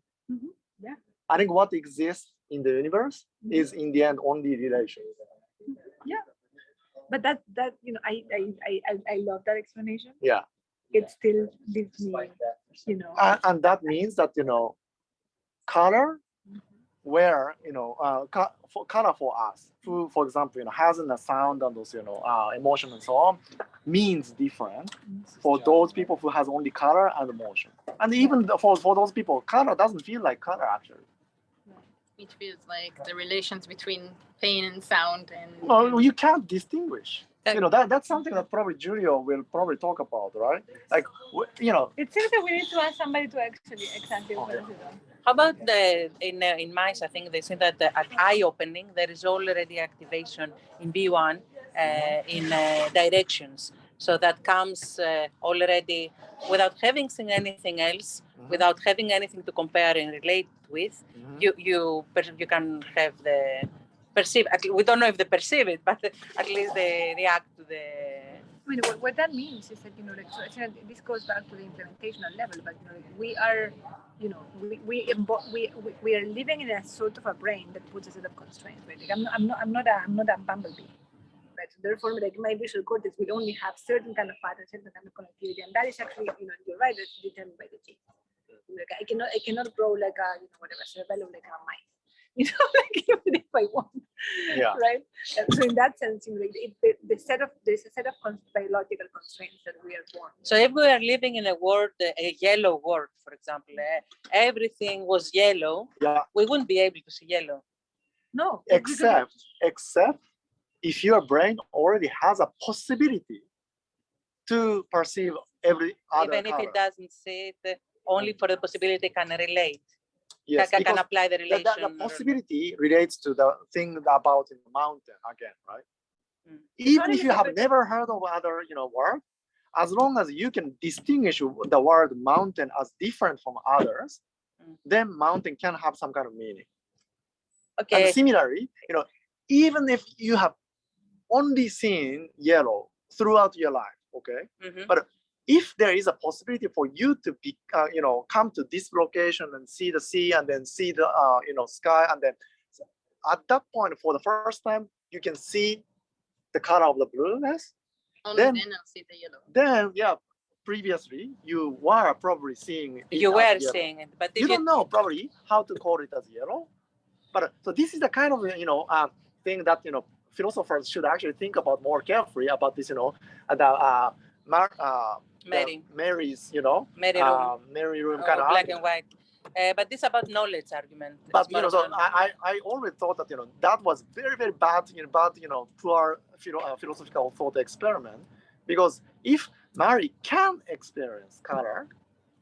Yeah. I think what exists in the universe is in the end only relations. Yeah. But that you know, I love that explanation. Yeah. It still leaves me, you know. And that means that, you know, color, where, you know, color for us, who, for example, you know, has a sound and also, you know, emotion and so on, means different for those people who has only color and emotion. And even for those people, color doesn't feel like color actually. It feels like the relations between pain and sound and. Well, you can't distinguish. You know, that's something that probably Julio will probably talk about, right? Like, you know. It seems that we need to ask somebody to actually exactly what is it on. How about in mice? I think they say that at eye opening there is already activation in B1 in directions. So that comes already without having seen anything else, without having anything to compare and relate with. You can have the perceive. We don't know if they perceive it, but at least they react to I mean, what that means is that, like, so it's, this goes back to the implementational level, but, like, we are, we are living in a sort of a brain that puts a set of constraints, right? Like, I'm not a bumblebee, right? So therefore, like, my visual cortex will only have certain kind of patterns, certain kind of connectivity, and that is actually, you're right, that's determined by the genes. Like, I cannot grow like a, whatever, cerebellum like a mice. Like, even if I want, right? And so in that sense, like, there's a set of biological constraints that we are born. So if we are living in a world, a yellow world, for example, everything was yellow, we wouldn't be able to see yellow. No. Except if your brain already has a possibility to perceive every other even color. if it doesn't see it, only for the possibility can relate. Yes, can apply the relation. The possibility relates to the thing about in the mountain again, right? Even if you have never heard of other, word, as long as you can distinguish the word mountain as different from others, then mountain can have some kind of meaning. Okay. And similarly, even if you have only seen yellow throughout your life, okay, but if there is a possibility for you to be, come to this location and see the sea and then see the, sky, and then at that point, for the first time, you can see the color of the blueness. Only then I'll see the yellow. Then, previously you were probably seeing it. You were seeing it, but you don't know probably how to call it as yellow. But so this is the kind of thing that philosophers should actually think about more carefully about this. Mary's, Mary room kind of black and white. But this about knowledge argument. But so I always thought that that was very, very bad, poor philosophical thought experiment, because if Mary can experience color,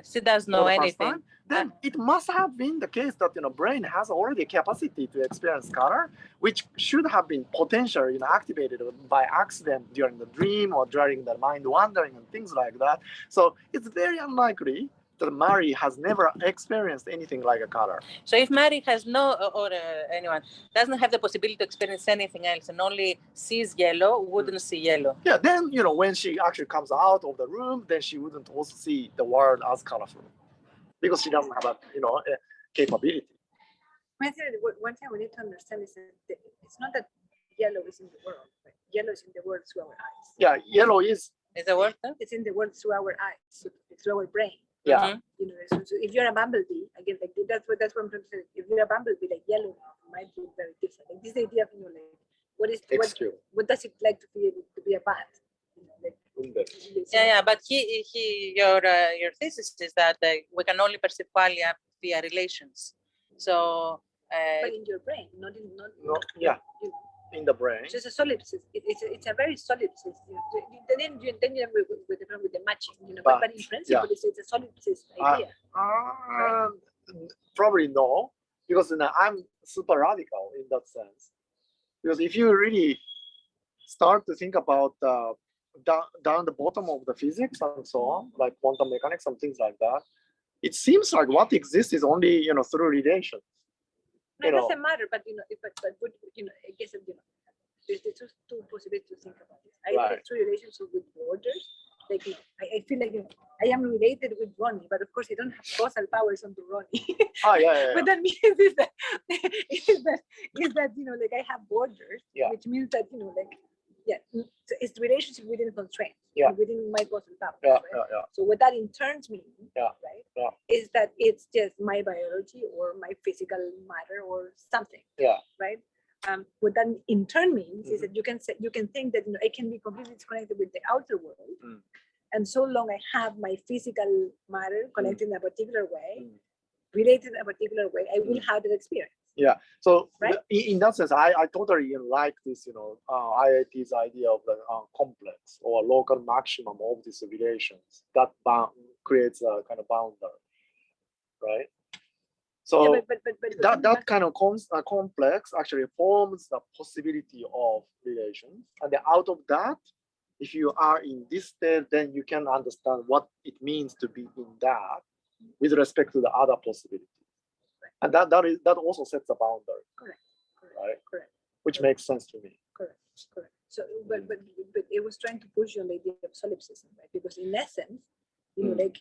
she doesn't know anything. Then it must have been the case that brain has already capacity to experience color, which should have been potentially activated by accident during the dream or during the mind wandering and things like that. So it's very unlikely that Mary has never experienced anything like a color. So if Mary has anyone doesn't have the possibility to experience anything else and only sees yellow, wouldn't see yellow. Yeah, then when she actually comes out of the room, then she wouldn't also see the world as colorful, because she doesn't have a capability. One thing we need to understand is that it's not that yellow is in the world, but yellow is in the world through our eyes. Yeah, yellow is the world. It's in the world through our eyes, through our brain. Yeah. So if you're a bumblebee, again, like that's what I'm trying to say. If you're a bumblebee, like yellow might be very different. Like this idea of what does it like to be a bat? But your thesis is that we can only perceive qualia via relations. So but in your brain, not in the brain. It's just a solipsism. It's a very solipsism. Then you have with the matching, but in principle, it's a solipsist idea. Right? Probably no, because I'm super radical in that sense. Because if you really start to think about down the bottom of the physics and so on, like quantum mechanics and things like that, it seems like what exists is only through relations. No, it doesn't matter, but I guess there's two possibilities to think about this. I have two relationship with borders. Like I feel like I am related with Rony, but of course I don't have causal powers onto Rony. But that means is that like I have borders, which means that so it's relationship within constraints, within my causal powers. So what that in turn means, is that it's just my biology or my physical matter or something. Right. What that in turn means is that you can think that I can be completely disconnected with the outer world, and so long I have my physical matter connected in a particular way, related in a particular way, I will have that experience. Yeah. So in that sense, I totally like this, IIT's idea of the complex or local maximum of these relations that creates a kind of boundary, right? So that kind of complex actually forms the possibility of relations, and then out of that, if you are in this state, then you can understand what it means to be in that with respect to the other possibilities. And that also sets a boundary. Correct. Right? Correct. Which makes sense to me. Correct. So, but it was trying to push you on the idea of solipsism, right? Because in essence, like,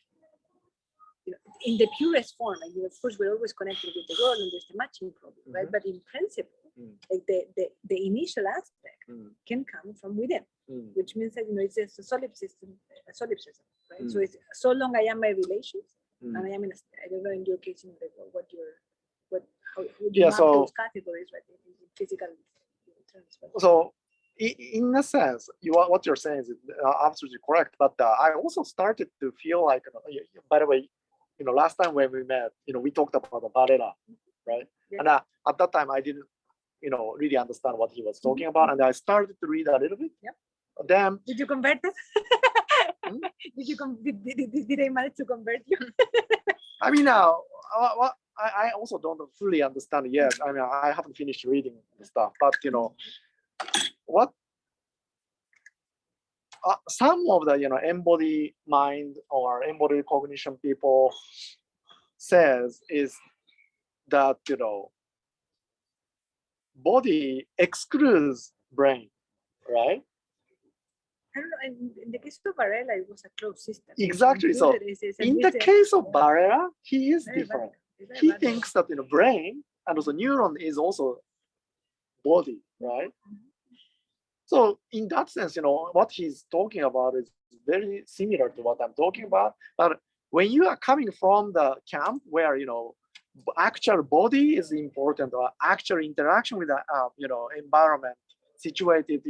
in the purest form, like, of course, we're always connected with the world, and there's the matching problem, right? But in principle, like the initial aspect can come from within, which means that it's a solipsism, right? So it's so long I am my relations, and I am in I don't know in your case, like how you map those categories, right? In physical terms. So in a sense, what you're saying is absolutely correct. But I also started to feel like, by the way, last time when we met, we talked about the Varela, right? Yeah. And at that time, I didn't, really understand what he was talking about, and I started to read a little bit. Yep. Then did you convert it? Did I manage to convert you? I mean, I also don't fully understand yet. I mean, I haven't finished reading the stuff, but what some of the embodied mind or embodied cognition people says is that body excludes brain, right? I don't know. In the case of Varela, it was a closed system. Exactly. So in the case of Varela, he is different. He thinks that brain and also neuron is also body, right? So in that sense, what he's talking about is very similar to what I'm talking about. But when you are coming from the camp where actual body is important, or actual interaction with the environment, situated,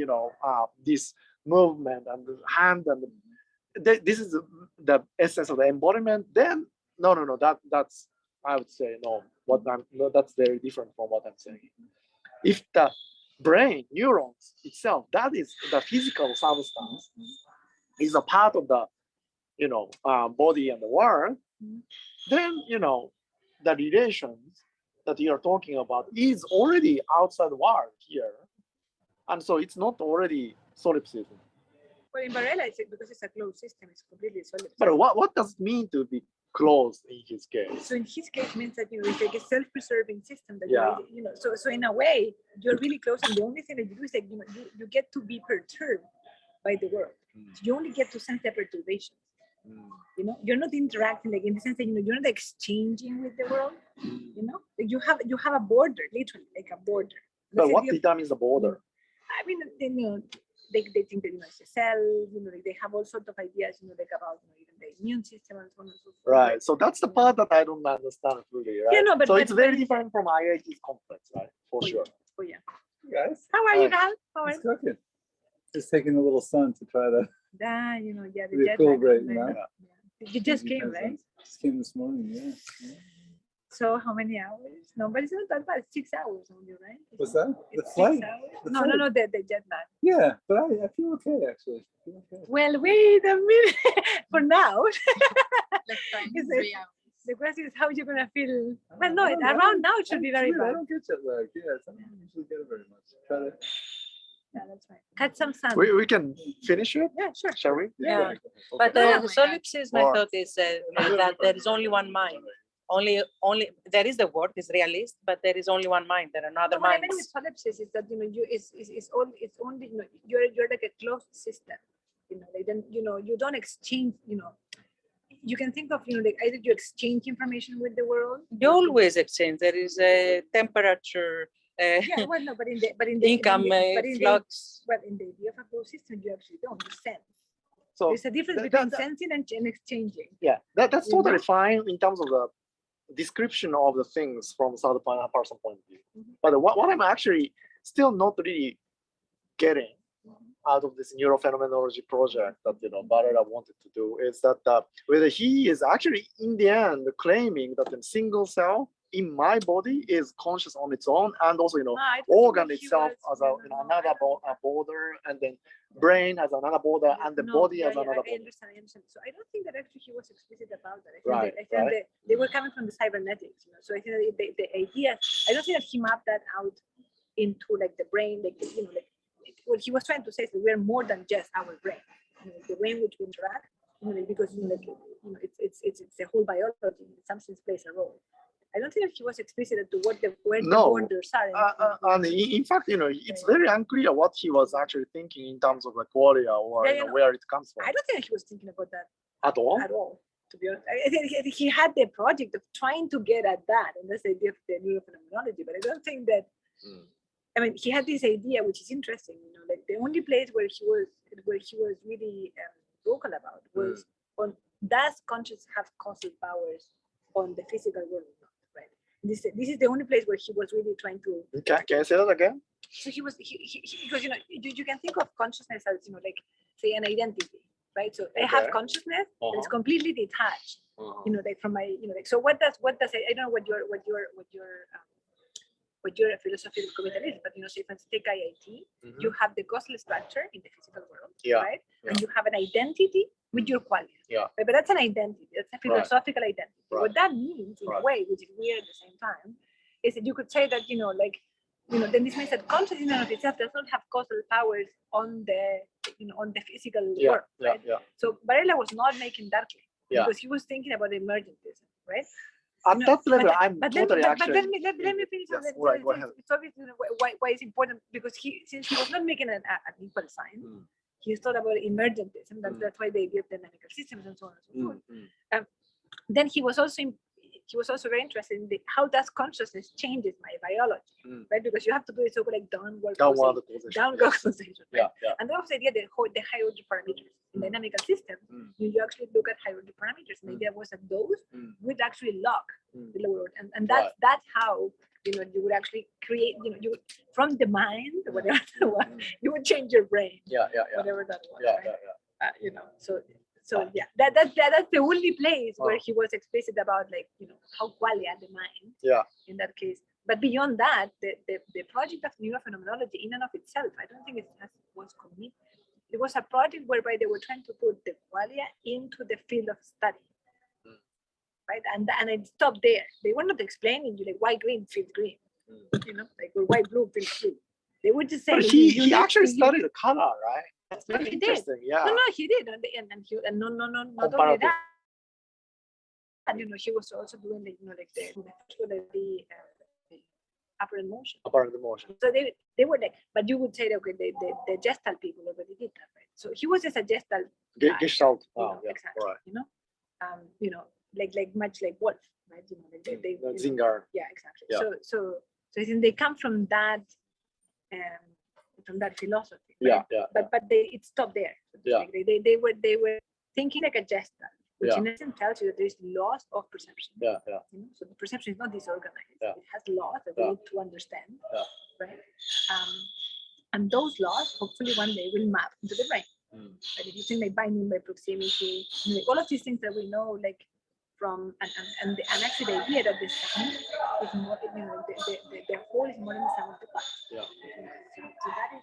this movement and the hand, and this is the essence of the embodiment. Then no, that's I would say no. That's very different from what I'm saying. If the brain, neurons itself, that is the physical substance, is a part of the body and the world, then the relations that you are talking about is already outside the world here, and so it's not already solipsism. Well, in Varela, because it's a closed system, it's completely solipsism. But what does it mean to be closed in his case? So in his case, it means that it's like a self-preserving system that so in a way you're really close, and the only thing that you do is like you get to be perturbed by the world. So you only get to sense the perturbations. You're not interacting, like, in the sense that you're not exchanging with the world. Like you have a border, literally, like a border. But what determines the border? I mean, they think that it's a cell. Like they have all sorts of ideas, like about even the immune system and so on and so forth. Right. So that's the part that I don't understand fully, right? Yeah, no, but it's very different from IIT's complex, right? For sure. Oh yeah. Guys, how are you, Gal? How are you? Cooking. Just taking a little sun to try to. The jet cool lag, break, yeah. You just came, right? Just came this morning, yeah. So how many hours? No, but it's not that bad. 6 hours only, right? What's that? It's The flight? 6 hours? The No, flight. the jet lag. Yeah, but I feel okay, actually. I feel okay. Well, wait a minute. For now, Left time, Is 3 hours. the question is how you're gonna feel. Well, no, I don't- around now it should be very I bad. don't get jet lag. Yes, I don't usually get it very much. Try to. Yeah, that's right. Catch some sun. We can finish it, Yeah, sure. shall we? Yeah. But Oh the my solipsism, I Or- thought, is that there is only one mind. Only there is the word is realist, but there is only one mind. There are other What I meant with minds. solipsis is that it's only you're like a closed system. Like then you don't exchange. You can think of like either you exchange information with the world. You always exchange. There is a temperature, Yeah, well, no, but in the income flux. But in the idea of a closed system, you actually don't. You sense. So There's a difference between sensing and exchanging. yeah, that's You totally know? fine in terms of the description of the things from third person point of view. Mhm. But what I'm actually still not really getting out of this neurophenomenology project that Varela wanted to do is that whether he is actually in the end claiming that a single cell in my body is conscious on its own, and also I don't think organ that he itself was- as no, another I border, and then brain has another border, and the No, body yeah, has yeah, another I border. understand. So I don't think that actually he was explicit about that. I think Right, that, I think they were coming from the cybernetics. So I think that the idea, I don't think that he mapped that out into like the brain, like what he was trying to say is that we're more than just our brain. The way in which we interact, because it's the whole biology in some sense plays a role. I don't think he was explicit as to where the No. borders are. And in fact, it's very unclear what he was actually thinking in terms of the qualia or where it comes from. I don't think he was thinking about that At all? at all. To be honest, I think he had the project of trying to get at that, and that's the idea of the neurophenomenology. But I don't think that. I mean, he had this idea, which is interesting. Like the only place where he was really vocal about was on does conscious have causal powers on the physical world, right? This is the only place where he was really trying to. Can you say that again? So he because you can think of consciousness as like say an identity, right? So I have consciousness that is completely detached, like from my like. So what does I don't know what your philosophical commitment is, but so if I take IIT, you have the causal structure in the physical world, right? And you have an identity with your qualia. Yeah. Right? But that's an identity. That's a philosophical identity. Right. What that means, in a way, which is weird at the same time, is that you could say that then this means that consciousness in and of itself does not have causal powers on the physical world, right? So Varela was not making that claim because he was thinking about emergentism, right? At that level, I'm totally But actually. let me finish. Yes, right, go ahead. It's obvious why it's important because since he was not making an equal sign, he thought about emergentism. That's why they give dynamical systems and so on and so forth. Then he was also very interested in how does consciousness changes my biology, right? Because you have to do it so-called downward causation, right? And that was the idea the high order parameters in dynamical systems. You actually look at high order parameters, and the idea was that those would actually lock the lower order, and that's how you would actually create you from the mind, whatever that was, you would change your brain, whatever that was, right? So that's the only place where he was explicit about how qualia the mind in that case. But beyond that, the project of neurophenomenology in and of itself, I don't think it was committed. It was a project whereby they were trying to put the qualia into the field of study, right? And it stopped there. They were not explaining you why green feels green, or why blue feels blue. They were just saying. But he actually studied the color, right? That's very interesting. Yeah. No, he did, and not only that. And he was also doing the apparent motion. Apparent motion. So they were like, but you would say that the Gestalt people already did that, right? So he was just a Gestalt. Gestalt. Exactly. Right. Like much like Wolf, right? They Zinger. Yeah, exactly. Yeah. So I think they come from that philosophy. Right? Yeah. But it stopped there. Yeah. They were thinking like a Gestalt, which in essence tells you that there is loss of perception. Yeah. So the perception is not disorganized. Yeah. It has laws that we need to understand. Yeah. Right. And those laws hopefully one day will map into the brain. But if you think like binding by proximity, all of these things that we know, like from and actually the idea that this technique is more, the whole is more than the sum of the parts. Yeah. So that is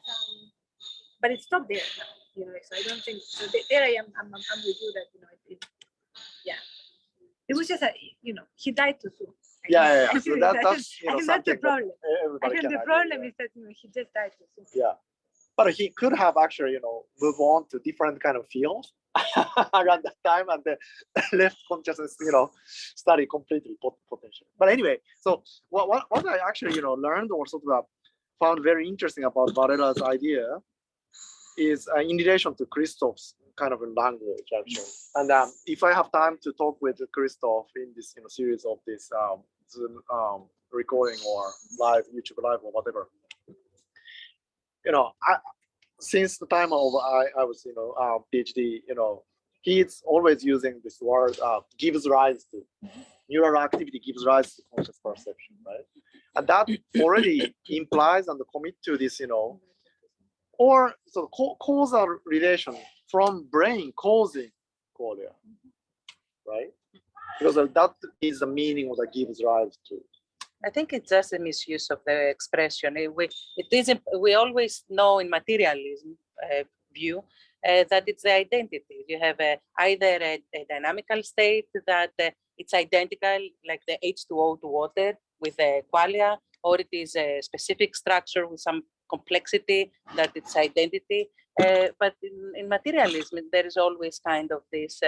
but it stopped there. So I don't think so. There I am. I'm with you that it was just he died too soon. Yeah. I So think that's the problem. I think the problem is that he just died too soon. Yeah, but he could have actually move on to different kind of fields around that time and then left consciousness study completely potentially. But anyway, so what I actually learned or sort of found very interesting about Varela's idea is in relation to Christoph's kind of a language actually. And if I have time to talk with Christoph in this series of this Zoom recording or live YouTube live or whatever, since the time of I was PhD, he's always using this word gives rise to neural activity gives rise to conscious perception, right? And that already implies and commit to this or so causal relation from brain causing qualia, right? Because that is the meaning of the gives rise to. I think it's just a misuse of the expression. We always know in materialism view that it's the identity. You have either a dynamical state that it's identical, like the H2O to water with the qualia, or it is a specific structure with some complexity that it's identity. But in materialism, there is always kind of this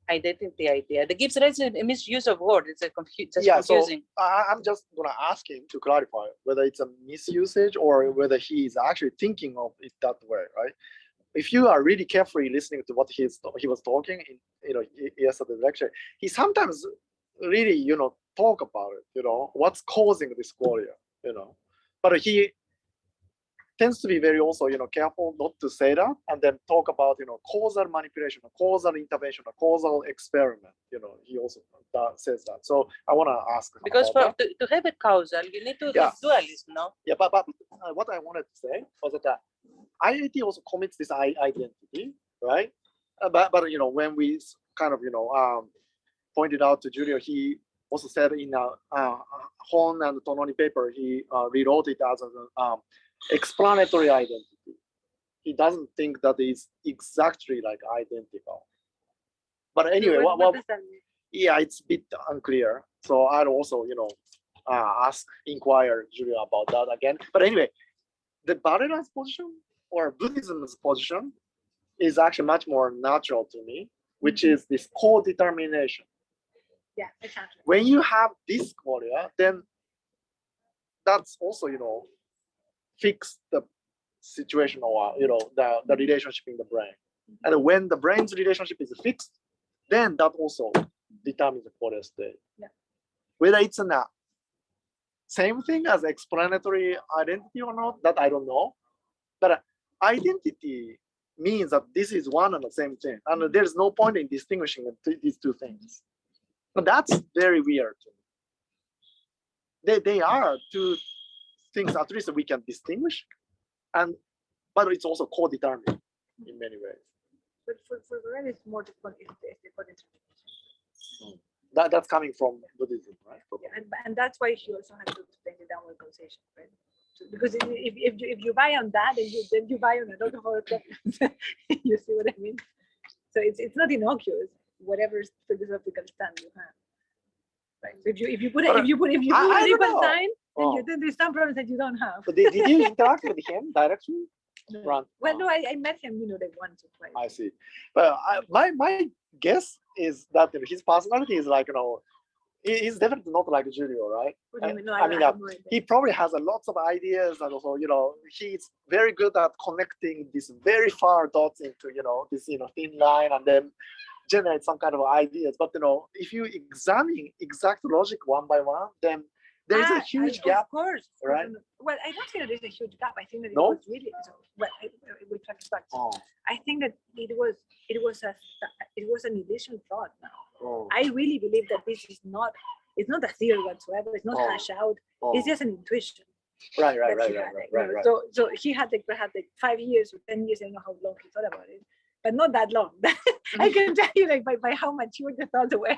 identity idea. The Gibbs rates a misuse of word. It's a just Yeah, so confusing. I'm just gonna ask him to clarify whether it's a misusage or whether he is actually thinking of it that way, right? If you are really carefully listening to what he was talking in, yesterday's lecture, he sometimes really, talk about it, what's causing this qualia, but he tends to be very also, careful not to say that and then talk about, causal manipulation, or causal intervention, or causal experiment. He also says that. So I want to ask Because about that. to have a causal, you need to Yeah. have dualism, no? Yeah, but what I wanted to say was that IIT also commits this identity, right? But when we kind of pointed out to Julio, he also said in Horn and Tononi paper, he rewrote it as an explanatory identity. He doesn't think that is exactly like identical. But anyway, What does that mean? yeah, it's a bit unclear. So I'd also, inquire Julia about that again. But anyway, the Varela's position or Buddhism's position is actually much more natural to me, which is this co-determination. Yeah, exactly. When you have this qualia, then that's also, fix the situation or, the relationship in the brain. And when the brain's relationship is fixed, then that also determines the qualia state. Yeah. Whether it's a same thing as explanatory identity or not, that I don't know. But identity means that this is one and the same thing. And there's no point in distinguishing these two things. But that's very weird to me. They are two things at least we can distinguish, but it's also co-determined in many ways. But for Varela, it's more the co-determination. That's coming from Buddhism, right? Yeah, and that's why she also had to explain the downward causation, right? So, because if you buy on that, then you buy on a lot of other problems. You see what I mean? So it's not innocuous, whatever philosophical stand you have. Right. So if you put an equal sign, then there's some problems that you don't have. But did you interact with him directly? No. Well, no, I met him, like once or twice. I see. But my guess is that his personality is like, he's definitely not like Julio, right? What do you mean? No, I mean, have no idea. he probably has a lots of ideas, and also, he's very good at connecting these very far dots into, this, thin line, and then generate some kind of ideas. But if you examine exact logic one by one, then there is a huge gap. Of course, right? Well, I don't think that there's a huge gap. I think that it No? was really we talk about. Oh. I think that it was an initial thought. Now, Oh. I really believe that this is not. It's not a theory whatsoever. It's not hash out. Oh. It's just an intuition. Right. So he had perhaps 5 years or 10 years. I don't know how long he thought about it, but not that long. I can tell you, by how mature the thoughts were,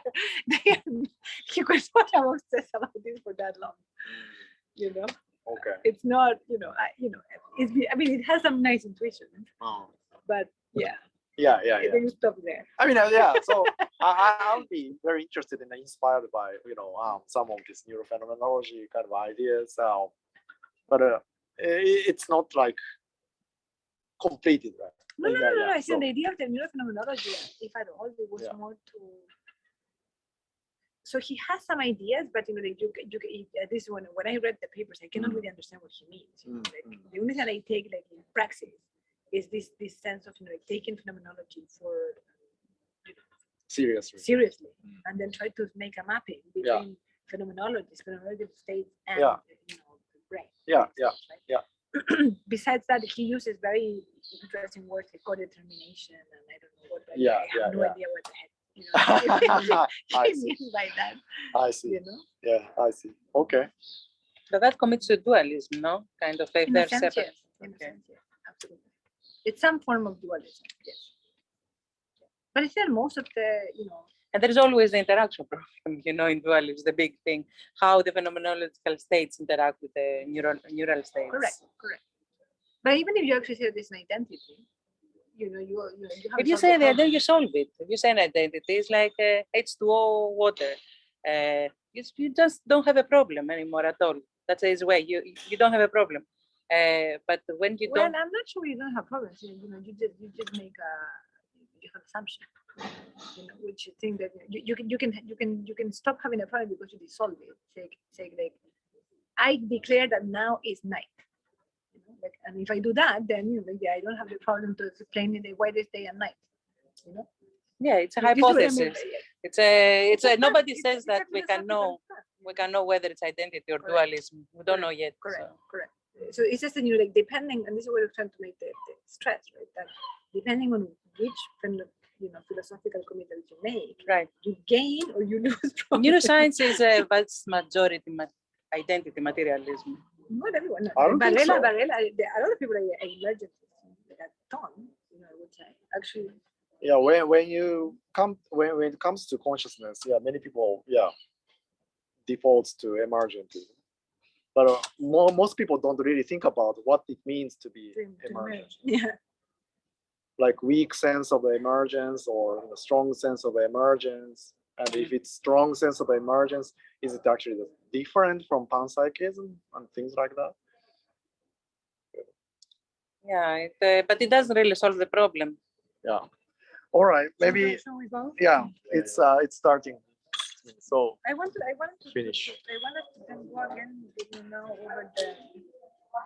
he was not obsessed about this for that long. Okay. It's not, it has some nice intuition, Oh. but yeah. Yeah. Then you stop there. I mean, yeah. So I would be very interested and inspired by some of this neurophenomenology kind of ideas. But it's not like completed, right? No. I think So, the idea of the neurophenomenology, if at all, it was more to. So he has some ideas, but this when I read the papers, I cannot really understand what he means. The only thing I take in praxis is this sense of taking phenomenology for seriously, and then try to make a mapping between phenomenology states and the brain. Yeah. Besides that, he uses very interesting words like co-determination, and I don't know what. I have no idea what the heck he means by that. I see. Yeah, I see. Okay. So that commits to dualism, no? Kind of if In they're a sense, separate. yes. In a sense, yes, absolutely. It's some form of dualism, yes. But I think most of the, And there's always the interaction problem, in dualism, the big thing, how the phenomenological states interact with the neural states. Correct. But even if you actually say this an identity, you have. If you say that, then you solve it. If you say an identity, it's like H2O water. You just don't have a problem anymore at all. That's his way. You don't have a problem. But when you don't, I'm not sure you don't have problems. You just make default assumption. Which you think that you can stop having a problem because you dissolve it. Say like, I declare that now is night. And if I do that, then maybe I don't have the problem to explain it why this day and night. Yeah, it's a You see what I mean? hypothesis. It's a nobody It's says that we can philosophical know. stuff. We can know whether it's identity or Correct. dualism. We don't know yet. Correct, so. correct. So it's just like depending, and this is what we're trying to make the stress, right? That depending on which philosophical commitment you make, Right. you gain or you lose. Neuroscience is a vast majority identity materialism. Not everyone. I don't think so. Varela, a lot of people are emergent, like a ton, I would say. Actually, Yeah, when it comes to consciousness, yeah, many people, defaults to emergent. But most people don't really think about what it means to be to emergent. merge. Yeah. Like weak sense of emergence or strong sense of emergence. And if it's strong sense of emergence, is it actually different from panpsychism and things like that? Yeah, but it doesn't really solve the problem. Yeah. All right. Maybe. Shall we go? Yeah. It's starting. So I wanted to finish. I wanted to then go again, over the